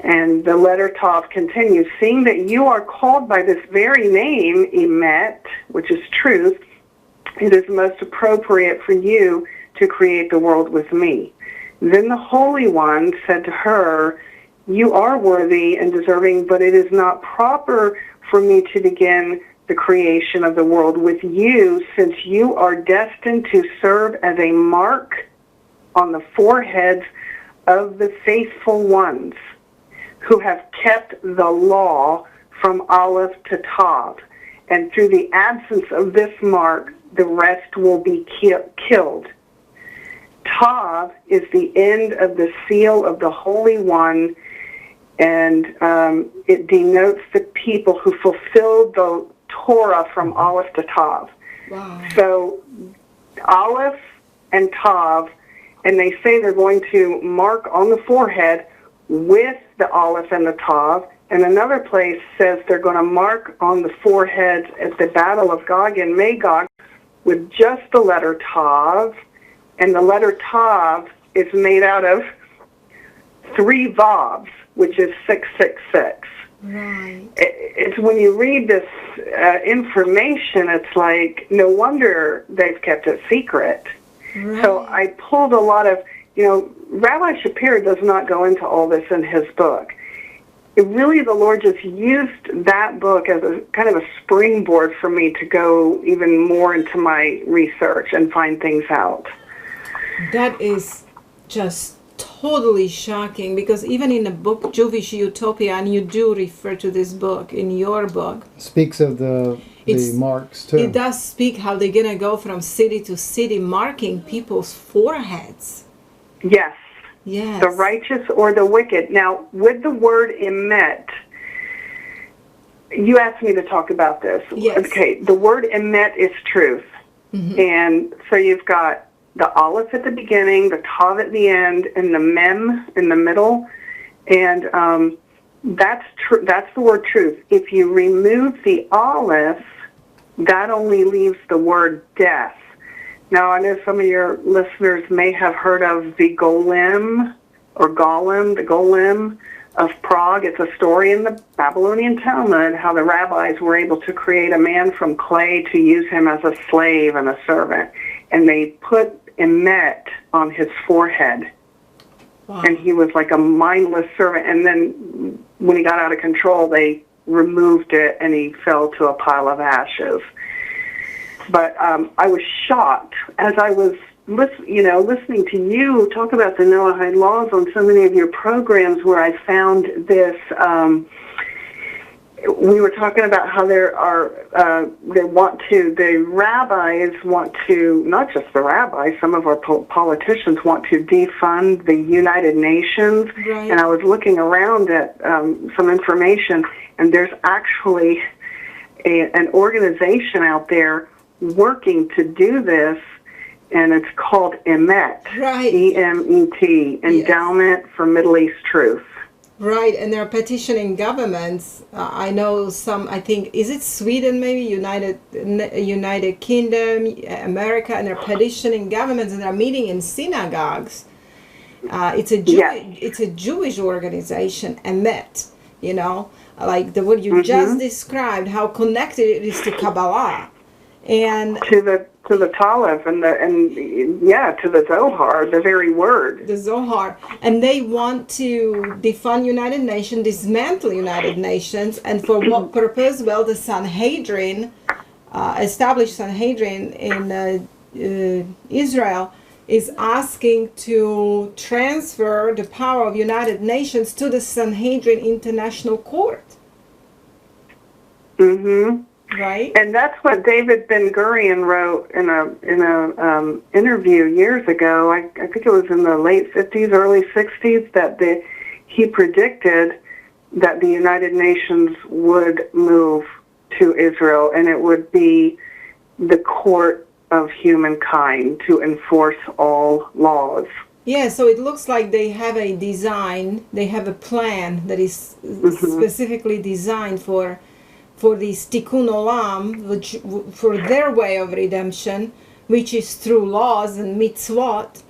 [SPEAKER 3] And the letter Tav continues, seeing that you are called by this very name, Emet, which is truth, it is most appropriate for you to create the world with me. Then the Holy One said to her, you are worthy and deserving, but it is not proper for me to begin the creation of the world with you, since you are destined to serve as a mark on the foreheads of the faithful ones who have kept the law from Aleph to Tav. And through the absence of this mark, the rest will be killed. Tav is the end of the seal of the Holy One, and it denotes the people who fulfilled the Torah from Aleph to Tav. Wow. So Aleph and Tav, and they say they're going to mark on the forehead with the Aleph and the Tav, and another place says they're going to mark on the foreheads at the Battle of Gog and Magog with just the letter Tav, and the letter Tav is made out of 3 Vavs, which is 666.
[SPEAKER 2] Right.
[SPEAKER 3] It's when you read this information, it's like, no wonder they've kept it secret. Right. So I pulled a lot of, Rabbi Shapira does not go into all this in his book. Really, the Lord just used that book as a kind of a springboard for me to go even more into my research and find things out.
[SPEAKER 2] That is just totally shocking, because even in the book Jewish Utopia, and you do refer to this book in your book,
[SPEAKER 1] speaks of the marks too.
[SPEAKER 2] It does speak how they're going to go from city to city marking people's foreheads.
[SPEAKER 3] Yes.
[SPEAKER 2] Yes.
[SPEAKER 3] The righteous or the wicked. Now, with the word emet, you asked me to talk about this.
[SPEAKER 2] Yes.
[SPEAKER 3] Okay, the word emet is truth. Mm-hmm. And so you've got the Aleph at the beginning, the Tav at the end, and the Mem in the middle. And that's the word truth. If you remove the Aleph, that only leaves the word death. Now, I know some of your listeners may have heard of the Golem or Golem, the Golem of Prague. It's a story in the Babylonian Talmud how the rabbis were able to create a man from clay to use him as a slave and a servant. And they put emet on his forehead. Wow. And he was like a mindless servant. And then when he got out of control, they removed it and he fell to a pile of ashes. But I was shocked as I was listening to you talk about the Noahide laws on so many of your programs, where I found this. We were talking about how there are the rabbis want to, not just the rabbis, some of our politicians want to defund the United Nations. Right. And I was looking around at some information, and there's actually an organization out there working to do this, and it's called EMET, right. E-M-E-T, Endowment for Middle East Truth.
[SPEAKER 2] Right, and they're petitioning governments. I know some, I think, is it Sweden maybe, United Kingdom, America, and they're petitioning governments, and they're meeting in synagogues. It's a Jewish organization, EMET, like the what you just described, how connected it is to Kabbalah. And
[SPEAKER 3] to the Talmud and to the Zohar, the very word.
[SPEAKER 2] The Zohar. And they want to defund United Nations, dismantle United Nations, and for what purpose? Well, the Sanhedrin, established Sanhedrin in Israel, is asking to transfer the power of United Nations to the Sanhedrin International Court.
[SPEAKER 3] Mm-hmm.
[SPEAKER 2] Right.
[SPEAKER 3] And that's what David Ben Gurion wrote in a interview years ago. I think it was in the late 50s, early 60s, that he predicted that the United Nations would move to Israel, and it would be the court of humankind to enforce all laws.
[SPEAKER 2] Yeah, so it looks like they have a design, they have a plan that is specifically designed for this tikkun olam, which for their way of redemption, which is through laws and mitzvot,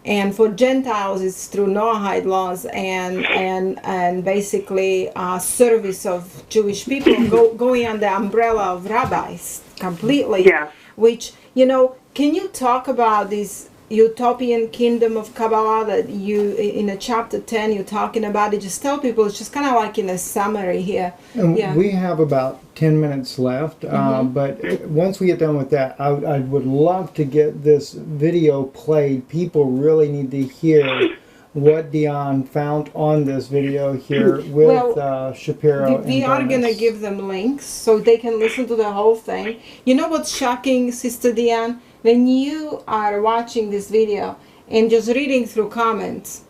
[SPEAKER 2] and for Gentiles it's through Noahide laws and basically service of Jewish people going under the umbrella of rabbis completely.
[SPEAKER 3] Yeah.
[SPEAKER 2] Which, can you talk about this utopian kingdom of Kabbalah that you, in chapter 10, you're talking about it? Just tell people, it's just kind of like in a summary here.
[SPEAKER 1] And we have about 10 minutes left, but once we get done with that, I would love to get this video played. People really need to hear what Diane found on this video here with Shapiro.
[SPEAKER 2] We are going to give them links so they can listen to the whole thing. You know what's shocking, Sister Diane? When you are watching this video and just reading through comments,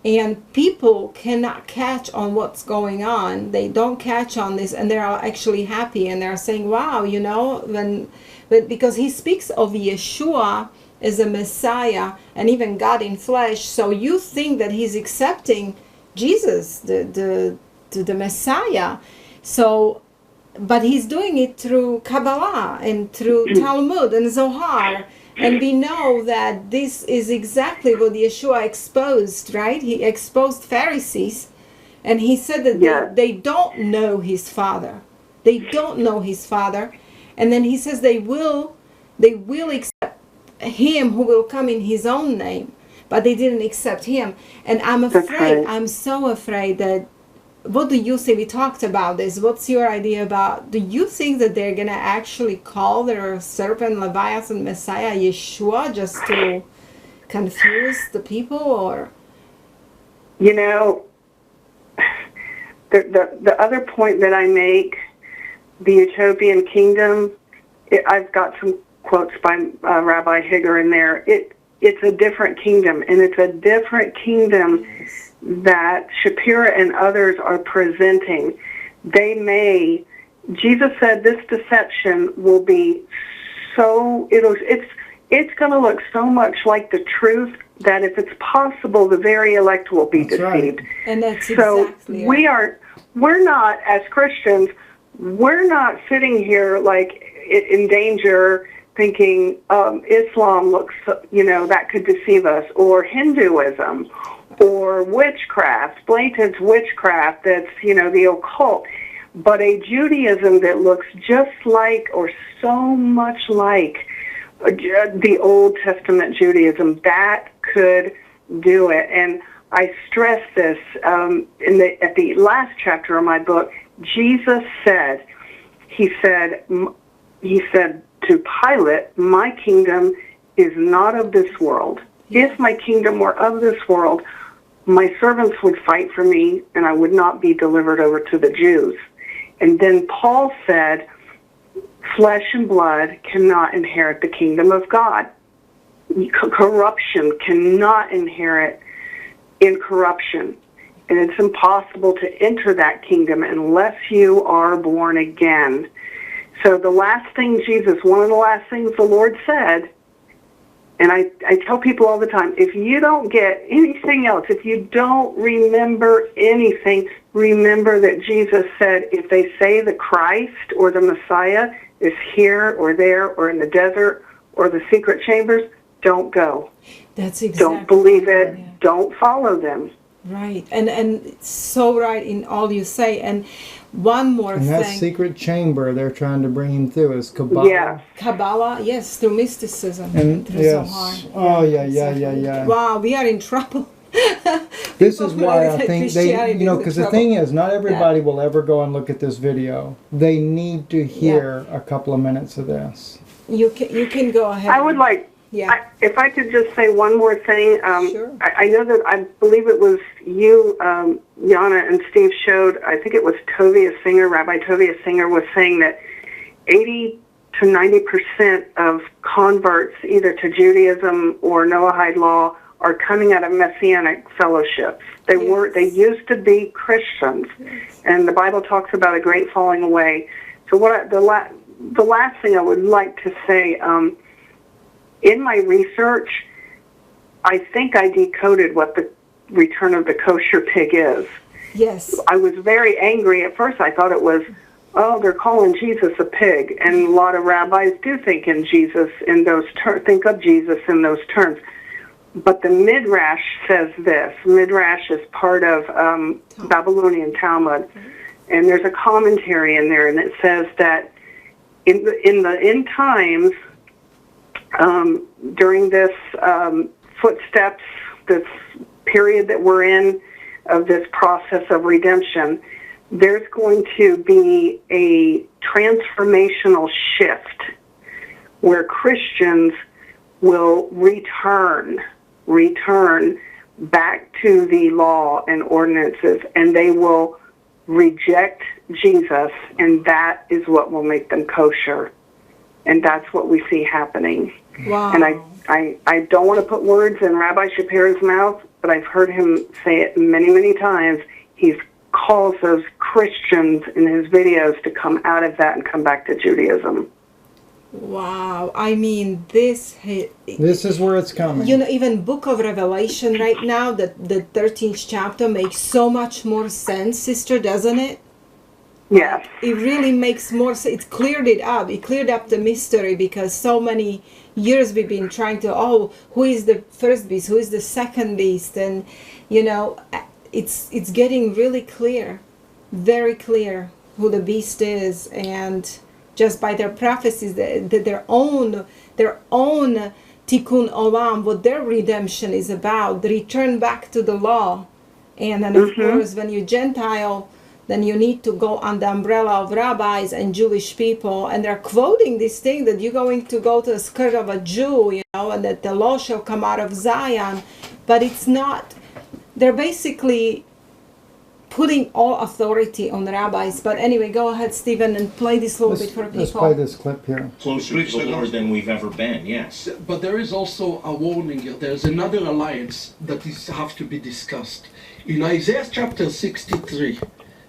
[SPEAKER 2] and people cannot catch on what's going on, they don't catch on this, and they're actually happy, and they're saying, wow, but because he speaks of Yeshua as a Messiah and even God in flesh, so you think that he's accepting Jesus, the Messiah. So, but he's doing it through Kabbalah and through Talmud and Zohar. And we know that this is exactly what Yeshua exposed, right? He exposed Pharisees, and he said that they don't know his Father. They don't know his Father. And then he says they will accept him who will come in his own name. But they didn't accept him. And I'm afraid, I'm so afraid that, what do you say? We talked about this. What's your idea about, do you think that they're going to actually call their Serpent, Leviathan, Messiah, Yeshua, just to confuse the people? Or,
[SPEAKER 3] the other point that I make, the utopian kingdom, I've got some quotes by Rabbi Higger in there. It's a different kingdom, and it's a different kingdom that Shapira and others are presenting. Jesus said this deception will be it's going to look so much like the truth that if it's possible, the very elect will be deceived. Right.
[SPEAKER 2] And that's
[SPEAKER 3] so
[SPEAKER 2] exactly right.
[SPEAKER 3] We're not, as Christians, we're not sitting here like in danger thinking Islam looks, that could deceive us, or Hinduism, or witchcraft, blatant witchcraft that's, the occult. But a Judaism that looks just like or so much like the Old Testament Judaism, that could do it. And I stress this at the last chapter of my book. Jesus said, he said to Pilate, "My kingdom is not of this world. If my kingdom were of this world, my servants would fight for me, and I would not be delivered over to the Jews." And then Paul said, "Flesh and blood cannot inherit the kingdom of God. Corruption cannot inherit incorruption. And it's impossible to enter that kingdom unless you are born again." So one of the last things the Lord said, and I tell people all the time, if you don't get anything else, if you don't remember anything, remember that Jesus said, if they say the Christ or the Messiah is here or there or in the desert or the secret chambers, don't go.
[SPEAKER 2] That's exactly.
[SPEAKER 3] Don't believe it.
[SPEAKER 2] Yeah.
[SPEAKER 3] Don't follow them.
[SPEAKER 2] Right, and so right in all you say. And one more
[SPEAKER 1] and
[SPEAKER 2] thing.
[SPEAKER 1] that secret chamber they're trying to bring him through is Kabbalah.
[SPEAKER 3] Yeah.
[SPEAKER 2] Kabbalah, yes, through mysticism.
[SPEAKER 1] And
[SPEAKER 2] through
[SPEAKER 1] yes.
[SPEAKER 2] Zohar.
[SPEAKER 1] Oh, yeah.
[SPEAKER 2] Wow, we are in trouble.
[SPEAKER 1] This is why I think they,
[SPEAKER 2] Christianity
[SPEAKER 1] because the thing is, not everybody will ever go and look at this video. They need to hear a couple of minutes of this.
[SPEAKER 2] You can go ahead.
[SPEAKER 3] I would like, if I could just say one more thing.
[SPEAKER 2] Sure.
[SPEAKER 3] I know that I believe it was you, Yana and Steve showed, I think it was Tovia Singer, Rabbi Tovia Singer was saying that 80 to 90% of converts either to Judaism or Noahide law are coming out of Messianic fellowships. They used to be Christians, and the Bible talks about a great falling away. So the last thing I would like to say, in my research, I think I decoded what the return of the Kosher Pig is.
[SPEAKER 2] Yes.
[SPEAKER 3] I was very angry at first. I thought it was, they're calling Jesus a pig, and a lot of rabbis do think of Jesus in those terms. But the Midrash says this. Midrash is part of Babylonian Talmud, and there's a commentary in there, and it says that in the end times, during this footsteps, this period that we're in of this process of redemption, there's going to be a transformational shift where Christians will return back to the law and ordinances, and they will reject Jesus, and that is what will make them kosher. And that's what we see happening.
[SPEAKER 2] Wow.
[SPEAKER 3] And I don't want to put words in Rabbi Shapira's mouth, but I've heard him say it many, many times. He calls those Christians in his videos to come out of that and come back to Judaism.
[SPEAKER 2] Wow, I mean, this
[SPEAKER 1] is where it's coming.
[SPEAKER 2] Even Book of Revelation right now, the 13th chapter makes so much more sense, sister, doesn't it?
[SPEAKER 3] Yes.
[SPEAKER 2] It really makes more sense. It cleared it up. It cleared up the mystery, because so many years we've been trying to, who is the first beast? Who is the second beast? And, it's getting really clear, very clear who the beast is, and just by their prophecies, their own tikkun olam, what their redemption is about, the return back to the law. And then, of course, when you're Gentile, then you need to go under the umbrella of rabbis and Jewish people. And they're quoting this thing that you're going to go to the skirt of a Jew, and that the law shall come out of Zion. But it's not. They're basically putting all authority on the rabbis. But anyway, go ahead, Stephen, and play this a little bit for people.
[SPEAKER 1] Let's play this clip here.
[SPEAKER 4] Closer to the Lord than we've ever been, yes.
[SPEAKER 5] But there is also a warning here. There's another alliance that has to be discussed. In Isaiah chapter 63,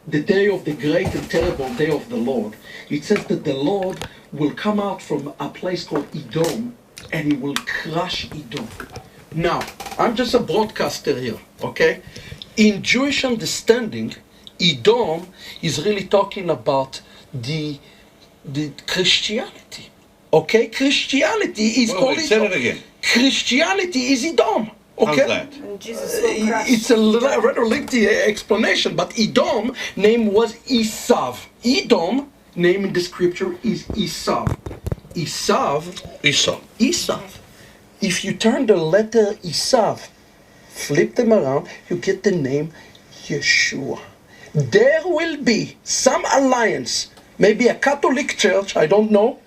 [SPEAKER 5] the day of the great and terrible day of the Lord, it says that the Lord will come out from a place called Edom, and he will crush Edom. Now, I'm just a broadcaster here, okay? In Jewish understanding, Edom is really talking about the Christianity. Okay, Christianity is called
[SPEAKER 6] Say it again.
[SPEAKER 5] Christianity is Edom. Okay.
[SPEAKER 6] How's that?
[SPEAKER 2] And Jesus will crush.
[SPEAKER 5] It's a rather lengthy explanation, but Edom name was Esav. Edom name in the scripture is Esav. Esav. If you turn the letter Esav, flip them around, you get the name Yeshua. There will be some alliance, maybe a Catholic church, I don't know,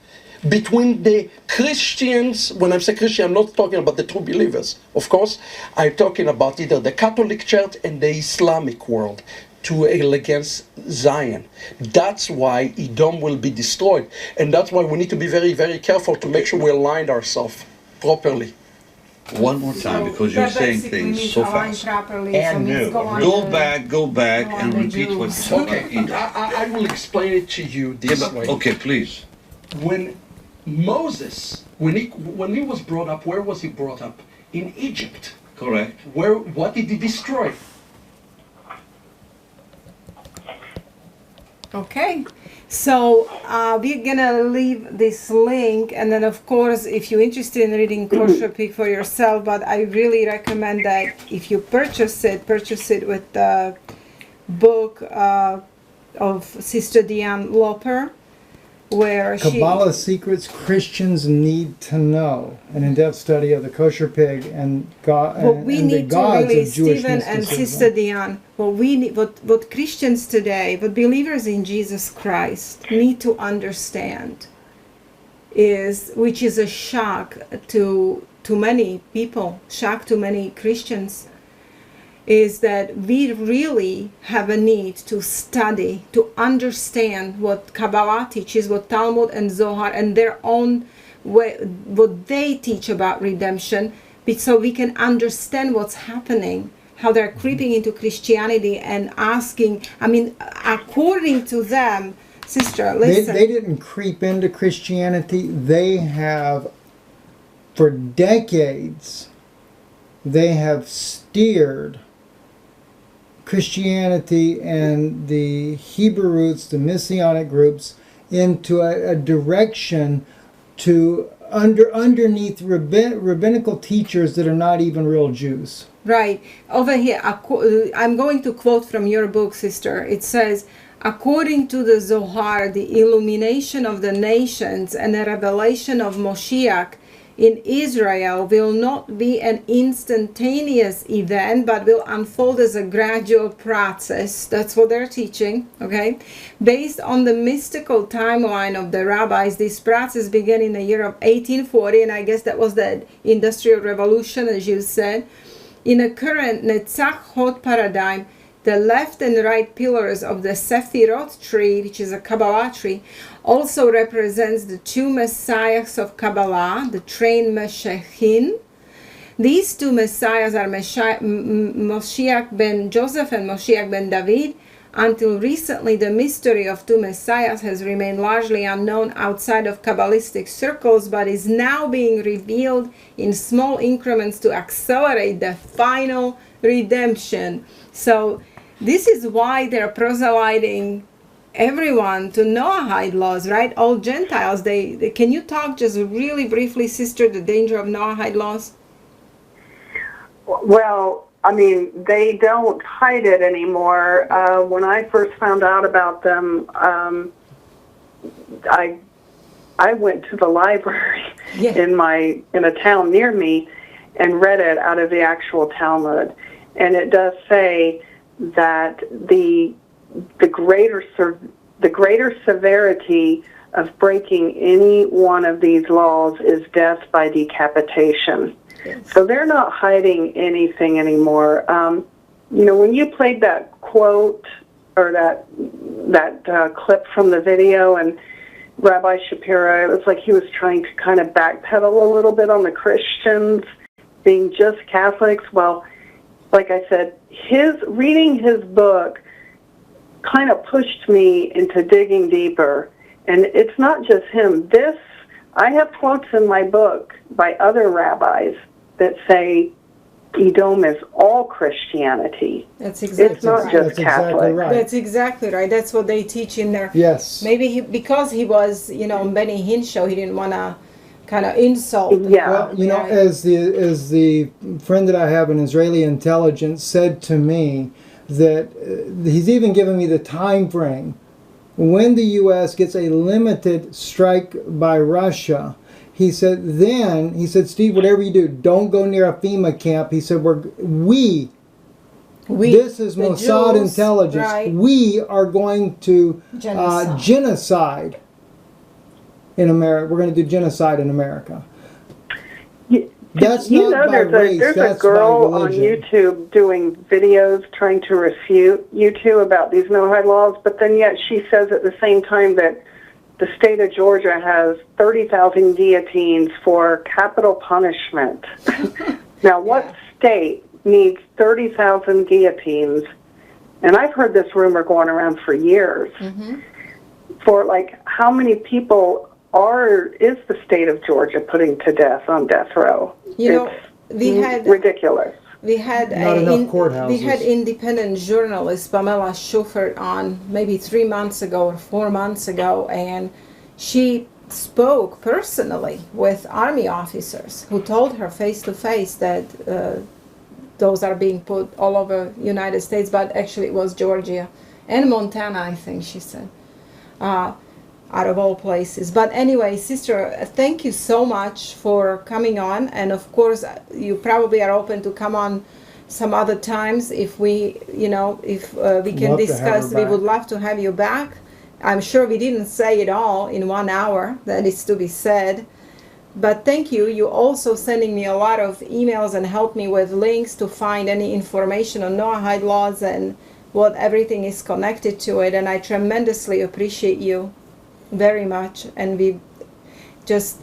[SPEAKER 5] between the Christians. When I say Christian, I'm not talking about the true believers, of course. I'm talking about either the Catholic Church and the Islamic world against Zion. That's why Edom will be destroyed. And that's why we need to be very, very careful to make sure we align ourselves properly.
[SPEAKER 6] One more time, because you're saying things so fast. And go back and repeat what you said.
[SPEAKER 5] Okay, I will explain it to you this way.
[SPEAKER 6] Okay, please.
[SPEAKER 5] When Moses, when he was brought up, where was he brought up? In Egypt.
[SPEAKER 6] Correct.
[SPEAKER 5] What did he destroy?
[SPEAKER 2] Okay, so we're gonna leave this link, and then of course, if you're interested in reading Kosher Pig for yourself, but I really recommend that if you purchase it with the book of Sister Diane Loper, where
[SPEAKER 1] Kabbalah Secrets Christians Need to Know, an in-depth study of the Kosher Pig and God
[SPEAKER 2] what we
[SPEAKER 1] and the
[SPEAKER 2] need to
[SPEAKER 1] gods
[SPEAKER 2] really,
[SPEAKER 1] of Jewish
[SPEAKER 2] Stephen and
[SPEAKER 1] mysticism.
[SPEAKER 2] Sister Diane, what Christians today, what believers in Jesus Christ need to understand is, which is a shock to many people, shock to many Christians, is that we really have a need to study, to understand what Kabbalah teaches, what Talmud and Zohar and their own way, what they teach about redemption, so we can understand what's happening, how they're creeping into Christianity and asking, I mean, according to them, sister, listen.
[SPEAKER 1] They didn't creep into Christianity. They have, for decades, they have steered Christianity and the Hebrew roots, the Messianic groups, into a direction to underneath rabbinical teachers that are not even real Jews.
[SPEAKER 2] Right. Over here, I'm going to quote from your book, sister. It says, according to the Zohar, the illumination of the nations and the revelation of Moshiach in Israel will not be an instantaneous event, but will unfold as a gradual process. That's what they're teaching, okay? Based on the mystical timeline of the rabbis, this process began in the year of 1840, and I guess that was the Industrial Revolution, as you said. In a current Netzach Hod paradigm, the left and right pillars of the Sephirot tree, which is a Kabbalah tree, also represents the two messiahs of Kabbalah, the trained Meshechin. These two messiahs are Moshiach ben Joseph and Moshiach ben David. Until recently, the mystery of two messiahs has remained largely unknown outside of Kabbalistic circles, but is now being revealed in small increments to accelerate the final redemption. So this is why they're proselyting everyone to Noahide laws, right? All Gentiles. They can you talk just really briefly, sister, the danger of Noahide laws?
[SPEAKER 3] Well, I mean, they don't hide it anymore. When I first found out about them, I went to the library in a town near me and read it out of the actual Talmud, and it does say that the greater severity of breaking any one of these laws is death by decapitation. Yes. So they're not hiding anything anymore. When you played that quote or that clip from the video, and Rabbi Shapira, it was like he was trying to kind of backpedal a little bit on the Christians being just Catholics. Well, like I said, reading his book kind of pushed me into digging deeper. And it's not just him. I have quotes in my book by other rabbis that say Edom is all Christianity.
[SPEAKER 2] That's exactly
[SPEAKER 3] It's not
[SPEAKER 2] right.
[SPEAKER 3] just
[SPEAKER 1] That's
[SPEAKER 3] Catholic.
[SPEAKER 1] exactly right.
[SPEAKER 2] That's exactly right. That's what they teach in there.
[SPEAKER 1] Yes.
[SPEAKER 2] Maybe because he was, on Benny Hinn show, he didn't want to kind of insult.
[SPEAKER 3] Yeah.
[SPEAKER 1] Well, as the friend that I have in Israeli intelligence said to me, that he's even given me the time frame when the U.S. gets a limited strike by Russia. He said, Steve, whatever you do, don't go near a FEMA camp. He said, we this is Mossad
[SPEAKER 2] Jews,
[SPEAKER 1] intelligence.
[SPEAKER 2] right.
[SPEAKER 1] We are going to genocide in America. We're going to do genocide in America. That's not by race,
[SPEAKER 3] there's
[SPEAKER 1] that's
[SPEAKER 3] a girl
[SPEAKER 1] by
[SPEAKER 3] on
[SPEAKER 1] religion.
[SPEAKER 3] YouTube doing videos trying to refute you two about these Noahide laws, but then yet she says at the same time that the state of Georgia has 30,000 guillotines for capital punishment. Now, what state needs 30,000 guillotines? And I've heard this rumor going around for years. For how many people is the state of Georgia putting to death on death row?
[SPEAKER 2] We had
[SPEAKER 3] ridiculous.
[SPEAKER 2] We had
[SPEAKER 1] Not enough courthouses.
[SPEAKER 2] We had independent journalist Pamela Schubert on maybe 3 months ago or 4 months ago, and she spoke personally with army officers who told her face to face that those are being put all over United States, but actually it was Georgia and Montana, I think she said. Out of all places. But anyway, sister, thank you so much for coming on, and of course you probably are open to come on some other times if we we can discuss. We would love to have you back. I'm sure we didn't say it all in 1 hour, that is to be said, but thank you. You also sending me a lot of emails and help me with links to find any information on Noahide laws and what everything is connected to it, and I tremendously appreciate you very much. And we just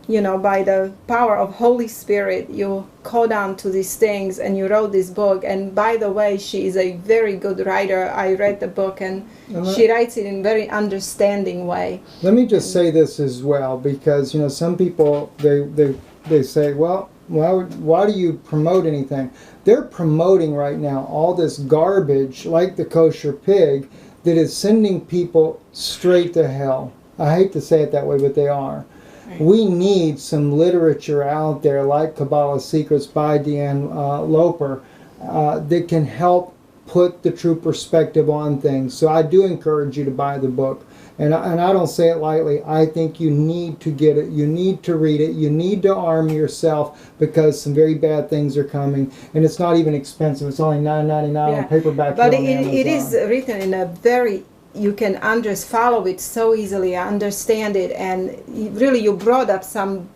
[SPEAKER 2] by the power of Holy Spirit, you caught on to these things and you wrote this book. And by the way, she is a very good writer. I read the book and she writes it in a very understanding way.
[SPEAKER 1] Let me just say this as well, because some people they say, well, why do you promote anything? They're promoting right now all this garbage like the Kosher Pig that is sending people straight to hell. I hate to say it that way, but they are. Right. We need some literature out there like Kabbalah Secrets by Diane Loper that can help put the true perspective on things. So I do encourage you to buy the book. And I don't say it lightly. I think you need to get it. You need to read it. You need to arm yourself, because some very bad things are coming. And it's not even expensive. It's only $9.99 on paperback.
[SPEAKER 2] But it is written in a very, you can follow it so easily, understand it. And really you brought up some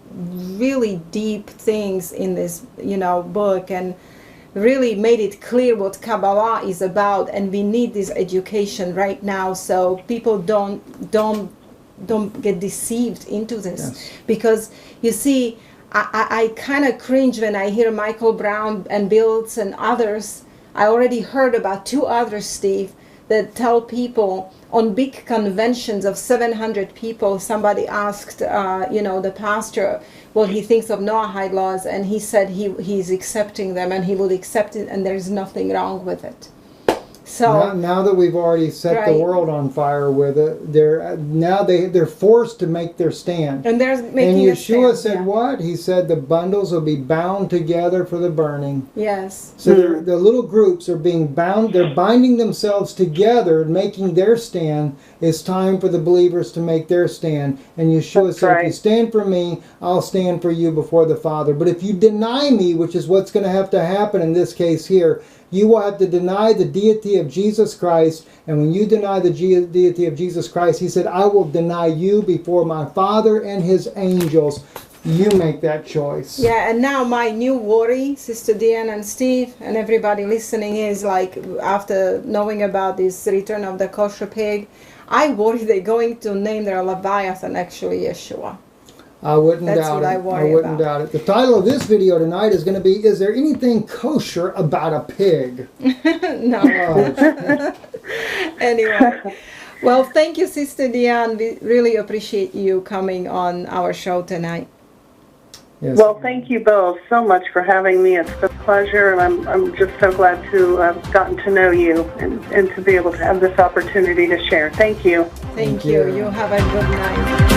[SPEAKER 2] really deep things in this book, and really made it clear what Kabbalah is about, and we need this education right now so people don't get deceived into this. Yes. Because you see, I kind of cringe when I hear Michael Brown and Biltz and others. I already heard about 2 others, Steve, that tell people on big conventions of 700 people, somebody asked the pastor what he thinks of Noahide laws, and he said he's accepting them and he would accept it, and there's nothing wrong with it. So
[SPEAKER 1] now that we've already set the world on fire with it, they're forced to make their stand.
[SPEAKER 2] And they're making
[SPEAKER 1] and Yeshua
[SPEAKER 2] a stand,
[SPEAKER 1] said what? He said the bundles will be bound together for the burning.
[SPEAKER 2] Yes.
[SPEAKER 1] So the little groups are being bound. They're binding themselves together and making their stand. It's time for the believers to make their stand. And Yeshua said, if you stand for me, I'll stand for you before the Father. But if you deny me, which is what's going to have to happen in this case here, you will have to deny the deity of Jesus Christ. And when you deny the deity of Jesus Christ, he said, I will deny you before my Father and his angels. You make that choice.
[SPEAKER 2] Yeah, and now my new worry, Sister Deanne and Steve, and everybody listening, is like, after knowing about this return of the Kosher Pig, I worry they're going to name their Leviathan actually Yeshua.
[SPEAKER 1] I wouldn't
[SPEAKER 2] That's
[SPEAKER 1] doubt
[SPEAKER 2] what
[SPEAKER 1] it.
[SPEAKER 2] I worry
[SPEAKER 1] wouldn't doubt it. The title of this video tonight is going to be, is there anything kosher about a pig?
[SPEAKER 2] No. Anyway. Well, thank you, Sister Diane. We really appreciate you coming on our show tonight.
[SPEAKER 1] Yes.
[SPEAKER 3] Well, thank you both so much for having me. It's pleasure, and I'm just so glad to have gotten to know you and to be able to have this opportunity to share. Thank you.
[SPEAKER 2] Thank you. You have a good night.